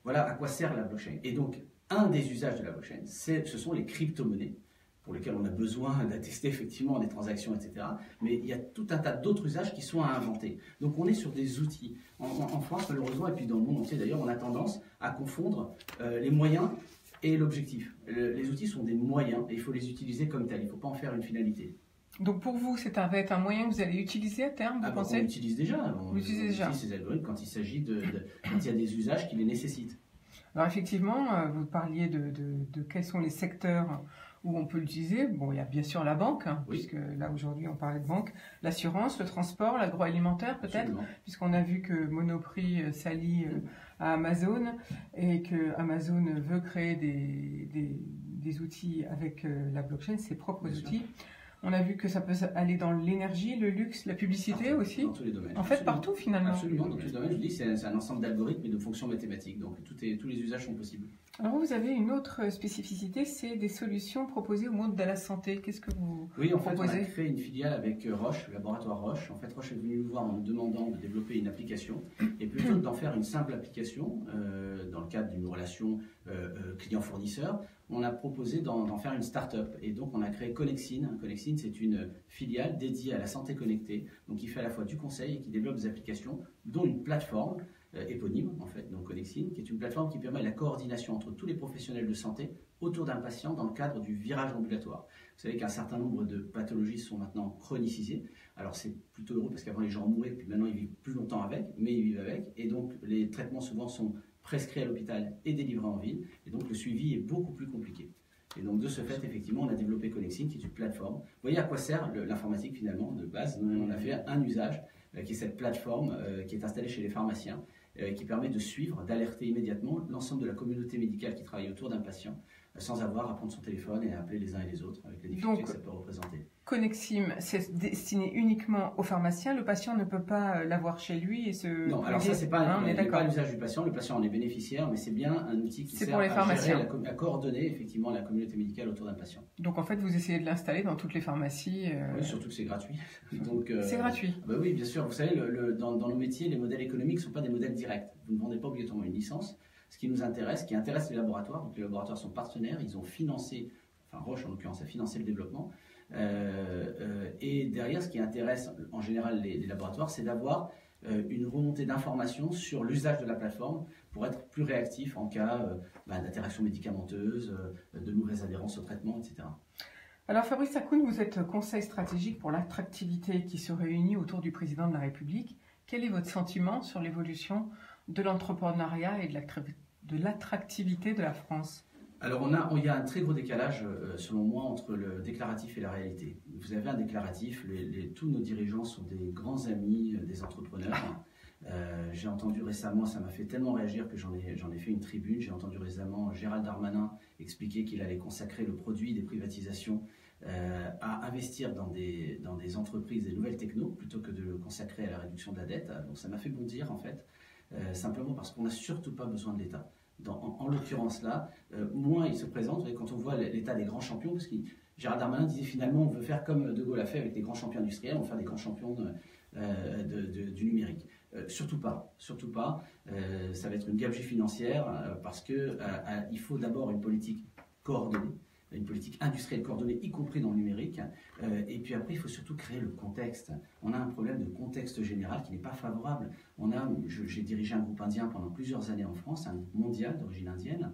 Voilà à quoi sert la blockchain. Et donc, un des usages de la blockchain, ce sont les crypto-monnaies, pour lesquels on a besoin d'attester effectivement des transactions, etc. Mais il y a tout un tas d'autres usages qui sont à inventer. Donc on est sur des outils. En France, malheureusement, et puis dans le monde entier d'ailleurs, on a tendance à confondre les moyens et l'objectif. Les outils sont des moyens et il faut les utiliser comme tels. Il ne faut pas en faire une finalité. Donc pour vous, ça va être un moyen que vous allez utiliser à terme, vous pensez? On l'utilise déjà. On utilise ces algorithmes quand il s'agit quand il y a des usages qui les nécessitent. Alors effectivement, vous parliez de quels sont les secteurs où on peut l'utiliser. Bon, il y a bien sûr la banque, oui, puisque là aujourd'hui on parlait de banque, l'assurance, le transport, l'agroalimentaire peut-être, puisqu'on a vu que Monoprix s'allie à Amazon et que Amazon veut créer des outils avec la blockchain, ses propres outils. On a vu que ça peut aller dans l'énergie, le luxe, la publicité aussi. Dans tous les domaines. En fait, partout finalement. Absolument, dans tous les domaines. Je dis, c'est un ensemble d'algorithmes et de fonctions mathématiques. Donc tous les usages sont possibles. Alors vous avez une autre spécificité, c'est des solutions proposées au monde de la santé. Qu'est-ce que vous proposez? Oui, en fait, on a créé une filiale avec Roche, le laboratoire Roche. En fait, Roche est venu nous voir en nous demandant de développer une application. Et plutôt que d'en faire une simple application, dans le cadre d'une relation client-fournisseur, on a proposé d'en faire une start-up. Et donc, on a créé Connexine. Connexine, c'est une filiale dédiée à la santé connectée, donc qui fait à la fois du conseil et qui développe des applications, dont une plateforme éponyme, en fait, donc Connexine, qui est une plateforme qui permet la coordination entre tous les professionnels de santé autour d'un patient dans le cadre du virage ambulatoire. Vous savez qu'un certain nombre de pathologies sont maintenant chronicisées. Alors c'est plutôt heureux parce qu'avant les gens mouraient, puis maintenant ils vivent plus longtemps avec, mais ils vivent avec. Et donc les traitements souvent sont prescrits à l'hôpital et délivrés en ville. Et donc le suivi est beaucoup plus compliqué. Et donc de ce fait, effectivement, on a développé Connexine, qui est une plateforme. Vous voyez à quoi sert l'informatique finalement de base. Nous, on a fait un usage, qui est cette plateforme qui est installée chez les pharmaciens, qui permet de suivre, d'alerter immédiatement l'ensemble de la communauté médicale qui travaille autour d'un patient, sans avoir à prendre son téléphone et à appeler les uns et les autres, avec les difficultés que ça peut représenter. Connexime, c'est destiné uniquement aux pharmaciens. Le patient ne peut pas l'avoir chez lui et se... Non, alors ça, c'est pas l'usage du patient. Le patient en est bénéficiaire, mais c'est bien un outil qui sert pour les pharmaciens. à coordonner effectivement la communauté médicale autour d'un patient. Donc en fait, vous essayez de l'installer dans toutes les pharmacies. Oui, surtout que c'est gratuit. C'est gratuit. Bah oui, bien sûr. Vous savez, dans nos métiers, les modèles économiques ne sont pas des modèles directs. Vous ne vendez pas obligatoirement une licence. Ce qui nous intéresse, qui intéresse les laboratoires, donc les laboratoires sont partenaires, ils ont financé, enfin Roche en l'occurrence a financé le développement, et derrière ce qui intéresse en général les laboratoires, c'est d'avoir une remontée d'informations sur l'usage de la plateforme pour être plus réactif en cas d'interaction médicamenteuse, de nouvelles adhérences au traitement, etc. Alors Fabrice Hakoun, vous êtes conseil stratégique pour l'attractivité qui se réunit autour du président de la République. Quel est votre sentiment sur l'évolution de l'entrepreneuriat et de l'attractivité de la France? Alors il y a un très gros décalage, selon moi, entre le déclaratif et la réalité. Vous avez un déclaratif, tous nos dirigeants sont des grands amis des entrepreneurs. J'ai entendu récemment, ça m'a fait tellement réagir que j'en ai fait une tribune, j'ai entendu récemment Gérald Darmanin expliquer qu'il allait consacrer le produit des privatisations à investir dans des entreprises, des nouvelles technos, plutôt que de le consacrer à la réduction de la dette. Donc ça m'a fait bondir en fait, simplement parce qu'on n'a surtout pas besoin de l'État. En l'occurrence là, moins il se présente, quand on voit l'état des grands champions, parce que Gérald Darmanin disait finalement on veut faire comme De Gaulle a fait avec les grands champions industriels, on veut faire des grands champions du numérique. Surtout pas. Ça va être une gabegie financière parce qu'il faut d'abord une politique coordonnée, une politique industrielle coordonnée, y compris dans le numérique. Et puis après, il faut surtout créer le contexte. On a un problème de contexte général qui n'est pas favorable. J'ai dirigé un groupe indien pendant plusieurs années en France, un groupe mondial d'origine indienne.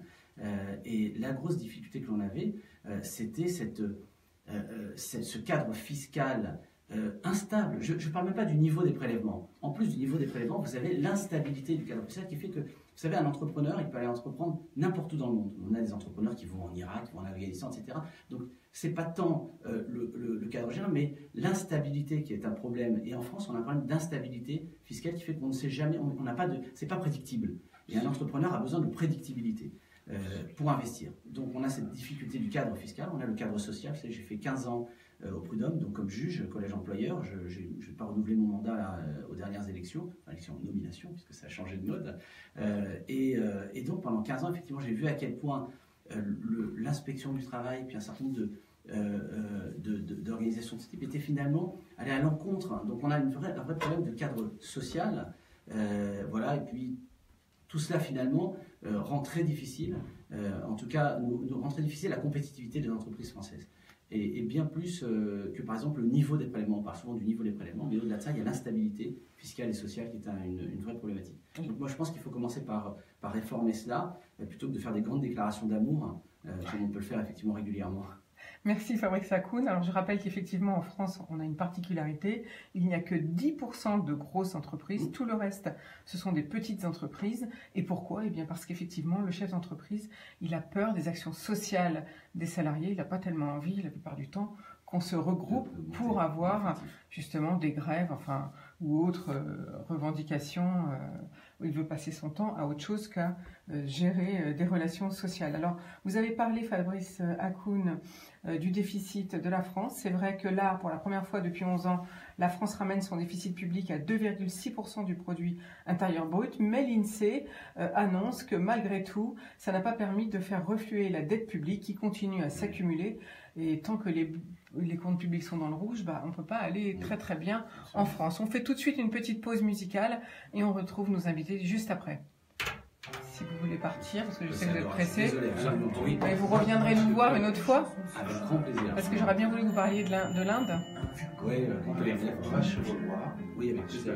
Et la grosse difficulté que l'on avait, c'était ce cadre fiscal instable. Je ne parle même pas du niveau des prélèvements. En plus du niveau des prélèvements, vous avez l'instabilité du cadre fiscal qui fait que, vous savez, un entrepreneur, il peut aller entreprendre n'importe où dans le monde. On a des entrepreneurs qui vont en Irak, qui vont en Afghanistan, etc. Donc, ce n'est pas tant le cadre général, mais l'instabilité qui est un problème. Et en France, on a un problème d'instabilité fiscale qui fait qu'on ne sait jamais, c'est pas prédictible. Et un entrepreneur a besoin de prédictibilité pour investir. Donc, on a cette difficulté du cadre fiscal, on a le cadre social. Vous savez, j'ai fait 15 ans au Prud'homme, donc comme juge, collège employeur. Je n'ai pas renouvelé mon mandat aux dernières élections, nomination, puisque ça a changé de mode. Et donc pendant 15 ans, effectivement, j'ai vu à quel point l'inspection du travail, puis un certain nombre d'organisations de ce type étaient finalement allées à l'encontre. Donc on a un vrai problème de cadre social. Voilà, et puis tout cela finalement rend très difficile, en tout cas nous rend très difficile la compétitivité des entreprises françaises. Et bien plus que par exemple le niveau des prélèvements. On parle souvent du niveau des prélèvements, mais au-delà de ça, il y a l'instabilité fiscale et sociale qui est une vraie problématique. Donc moi je pense qu'il faut commencer par réformer cela, plutôt que de faire des grandes déclarations d'amour, comme on peut le faire effectivement régulièrement. Merci Fabrice Hakoun. Alors je rappelle qu'effectivement en France, on a une particularité. Il n'y a que 10% de grosses entreprises. Tout le reste, ce sont des petites entreprises. Et pourquoi? Eh bien parce qu'effectivement, le chef d'entreprise, il a peur des actions sociales des salariés. Il n'a pas tellement envie, la plupart du temps, qu'on se regroupe pour avoir justement des grèves, ou autres revendications où il veut passer son temps à autre chose qu'à gérer des relations sociales. Alors, vous avez parlé, Fabrice Hakoun, du déficit de la France. C'est vrai que là, pour la première fois depuis 11 ans, la France ramène son déficit public à 2,6% du produit intérieur brut, mais l'INSEE annonce que malgré tout, ça n'a pas permis de faire refluer la dette publique qui continue à s'accumuler. Et tant que les comptes publics sont dans le rouge, on ne peut pas aller très très bien en France. On fait tout de suite une petite pause musicale et on retrouve nos invités juste après. Si vous voulez partir, parce que je sais que vous êtes pressés. Mais vous reviendrez nous voir une autre fois. Avec grand plaisir. Parce que j'aurais bien voulu que vous parliez de l'Inde. Oui, on peut les vaches vaudois. Oui, avec plaisir.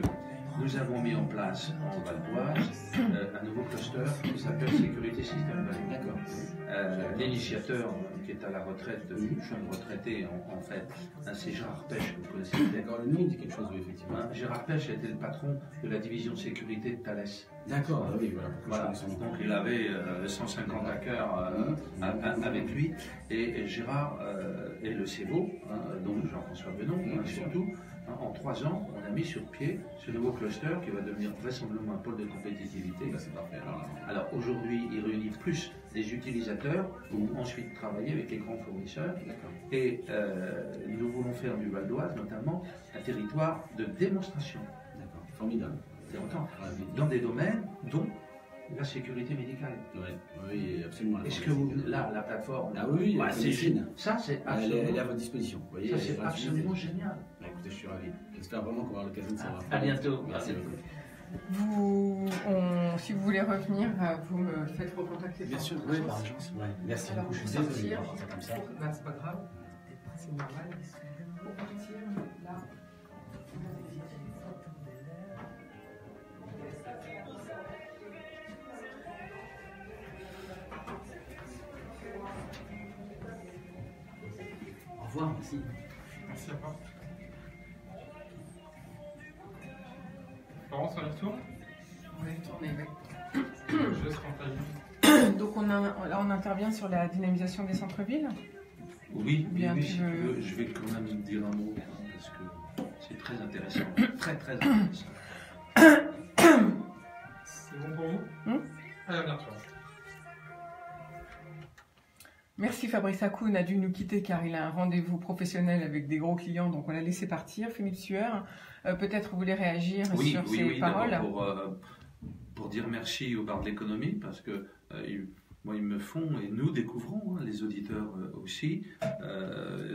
nous avons mis en place en Val d'Oise un nouveau cluster qui s'appelle Sécurité Système Valley. D'accord. L'initiateur, qui est à la retraite, jeune retraité en fait, c'est Gérard Pêche, que vous connaissez peut-être. D'accord, le nom dit quelque chose, oui, effectivement. Gérard Pêche a été le patron de la division sécurité de Thales. D'accord, oui, voilà. Donc il avait 150 hackers avec lui, et Gérard et le CEVO, donc Jean-François Benon, surtout. En 3 ans, on a mis sur pied ce nouveau cluster qui va devenir vraisemblablement un pôle de compétitivité. C'est parfait. Alors aujourd'hui, il réunit plus des utilisateurs pour ensuite travailler avec les grands fournisseurs. Et nous voulons faire du Val d'Oise notamment un territoire de démonstration. D'accord, formidable. C'est autant. Dans des domaines dont la sécurité médicale. Oui, absolument. Est-ce que vous, là, la plateforme, oui, c'est ça, c'est absolument. Elle est à votre disposition. Vous voyez, ça, c'est absolument génial. Écoutez, je suis ravi. J'espère vraiment qu'on aura l'occasion de savoir. À bientôt. Merci beaucoup. Si vous voulez revenir, vous me faites recontacter. Bien sûr, oui, par agence. Merci beaucoup. Je suis désolé de voir ça comme ça. C'est pas grave, c'est normal. Pour partir, là. Au revoir, merci. Merci à toi. Florence, on y retourne? On va y retourner, oui. Je laisse rentrer. Donc là, on intervient sur la dynamisation des centres-villes. Oui, si tu veux, je vais quand même dire un mot, parce que c'est très intéressant, très intéressant. C'est bon pour vous? Allez, bien sûr. Merci Fabrice Hakoun a dû nous quitter car il a un rendez-vous professionnel avec des gros clients, donc on l'a laissé partir. Philippe Sueur, peut-être vous voulez réagir sur ces paroles? Pour dire merci au bar de l'économie, parce que moi, ils me font, et nous découvrons, les auditeurs aussi,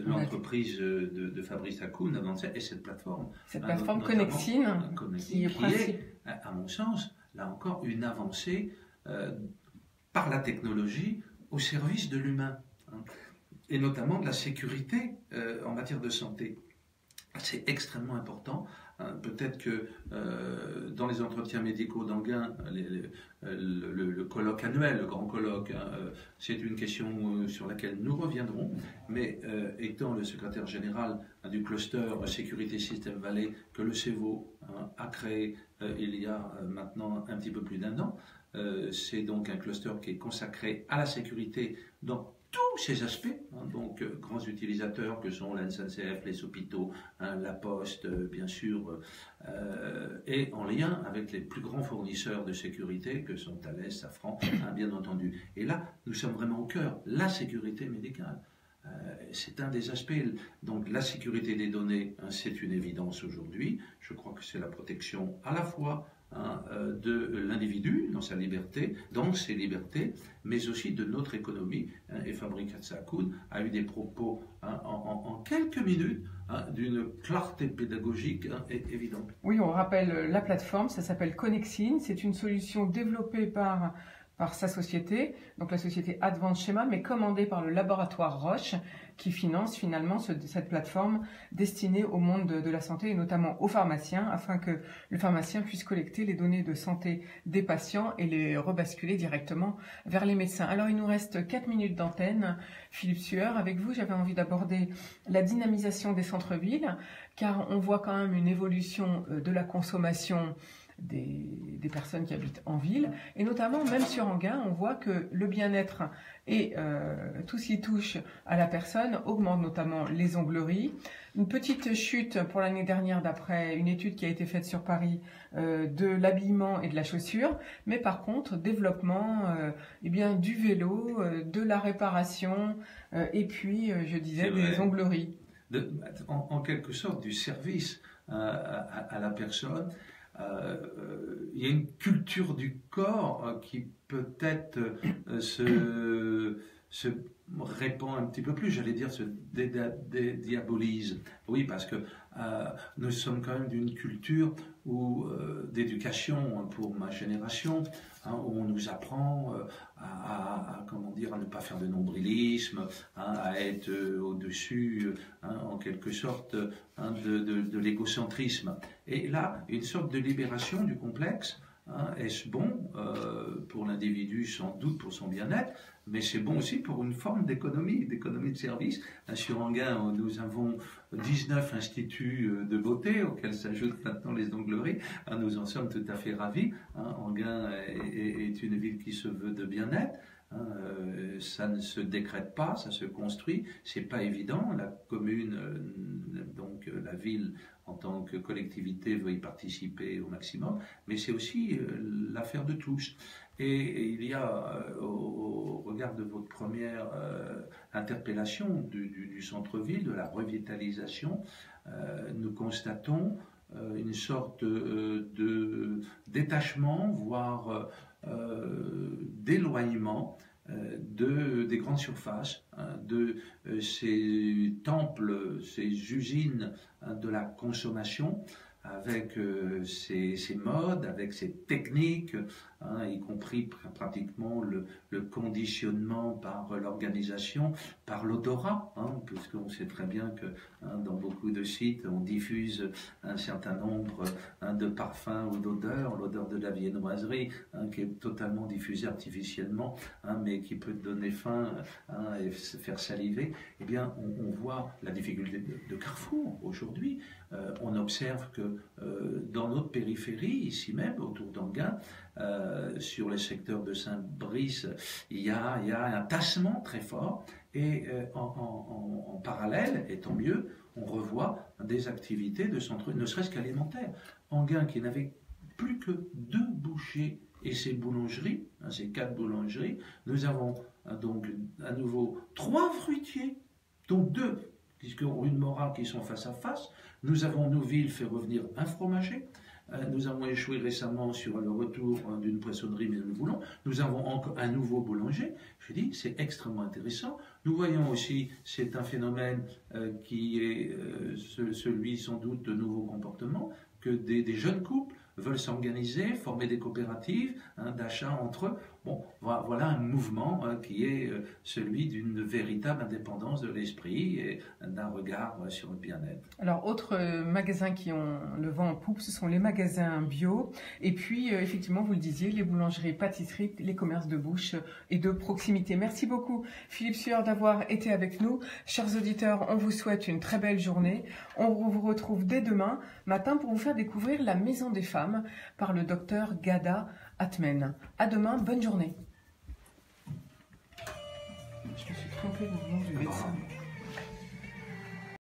l'entreprise de Fabrice Hakoun avancée, et cette plateforme. Cette plateforme Connexine, qui est, à mon sens, là encore, une avancée par la technologie au service de l'humain, et notamment de la sécurité en matière de santé. C'est extrêmement important. Peut-être que dans les entretiens médicaux d'Anguin, le colloque annuel, le grand colloque, c'est une question sur laquelle nous reviendrons, mais étant le secrétaire général du cluster Sécurité Système Valley que le CEVO a créé il y a maintenant un petit peu plus d'1 an, c'est donc un cluster qui est consacré à la sécurité dans tous ces aspects, donc grands utilisateurs que sont la SNCF, les hôpitaux, la Poste, bien sûr, et en lien avec les plus grands fournisseurs de sécurité que sont Thales, Safran, bien entendu. Et là, nous sommes vraiment au cœur, la sécurité médicale. C'est un des aspects. Donc la sécurité des données, c'est une évidence aujourd'hui. Je crois que c'est la protection à la fois de l'individu dans sa liberté, dans ses libertés, mais aussi de notre économie. Et Fabrice Hakoun a eu des propos en quelques minutes d'une clarté pédagogique évidente. Oui, on rappelle la plateforme, ça s'appelle Connexine, c'est une solution développée par sa société, donc la société Advanced Schema, mais commandée par le laboratoire Roche, qui finance finalement cette plateforme destinée au monde de la santé et notamment aux pharmaciens, afin que le pharmacien puisse collecter les données de santé des patients et les rebasculer directement vers les médecins. Alors il nous reste 4 minutes d'antenne. Philippe Sueur, avec vous, j'avais envie d'aborder la dynamisation des centres-villes, car on voit quand même une évolution de la consommation des personnes qui habitent en ville, et notamment même sur Anguin, on voit que le bien-être et tout ce qui touche à la personne augmente, notamment les ongleries. Une petite chute pour l'année dernière d'après une étude qui a été faite sur Paris de l'habillement et de la chaussure, mais par contre développement du vélo, de la réparation et puis je disais des ongleries. En quelque sorte du service à la personne. Il y a une culture du corps qui peut-être se répand un petit peu plus, j'allais dire se dédiabolise. Oui, parce que nous sommes quand même d'une culture d'éducation pour ma génération, où on nous apprend comment dire, à ne pas faire de nombrilisme, à être au-dessus, en quelque sorte, de l'égocentrisme. Et là, une sorte de libération du complexe. Est-ce bon pour l'individu, sans doute pour son bien-être, mais c'est bon aussi pour une forme d'économie de service. Sur Enghien, nous avons 19 instituts de beauté auxquels s'ajoutent maintenant les ongleries. Nous en sommes tout à fait ravis. Enghien est une ville qui se veut de bien-être. Ça ne se décrète pas, ça se construit. C'est pas évident. La commune, donc la ville, en tant que collectivité, veut y participer au maximum, mais c'est aussi l'affaire de tous. Et il y a, au regard de votre première interpellation du centre-ville, de la revitalisation, nous constatons une sorte de détachement, voire d'éloignement des grandes surfaces, de ces temples, ces usines de la consommation, avec ces modes, avec ces techniques, y compris pratiquement le conditionnement par l'organisation, par l'odorat, puisqu'on sait très bien que dans beaucoup de sites, on diffuse un certain nombre de parfums ou d'odeurs, l'odeur de la viennoiserie, qui est totalement diffusée artificiellement, mais qui peut donner faim et se faire saliver. Eh bien, on voit la difficulté de Carrefour aujourd'hui. On observe que dans notre périphérie, ici même, autour d'Enghien, sur le secteur de Saint-Brice, il y a un tassement très fort et en parallèle, et tant mieux, on revoit des activités de centre, ne serait-ce qu'alimentaires. Enghien qui n'avait plus que 2 bouchers et ses boulangeries, ces 4 boulangeries, nous avons donc à nouveau 3 fruitiers, dont 2 puisque rue de Morat qui sont face à face. Nous avons Nouville fait revenir un fromager. Nous avons échoué récemment sur le retour d'une poissonnerie, mais nous voulons. Nous avons encore un nouveau boulanger. Je dis, c'est extrêmement intéressant. Nous voyons aussi, c'est un phénomène qui est celui sans doute de nouveaux comportements, que des jeunes couples veulent s'organiser, former des coopératives d'achat entre eux. Bon, voilà un mouvement qui est celui d'une véritable indépendance de l'esprit et d'un regard sur le bien-être. Alors, autres magasins qui ont le vent en poupe, ce sont les magasins bio. Et puis, effectivement, vous le disiez, les boulangeries, pâtisseries, les commerces de bouche et de proximité. Merci beaucoup, Philippe Sueur, d'avoir été avec nous. Chers auditeurs, on vous souhaite une très belle journée. On vous retrouve dès demain matin pour vous faire découvrir la Maison des Femmes par le docteur Ghada Atmen. À demain, bonne journée. Je me suis trompée dans le nom du médecin.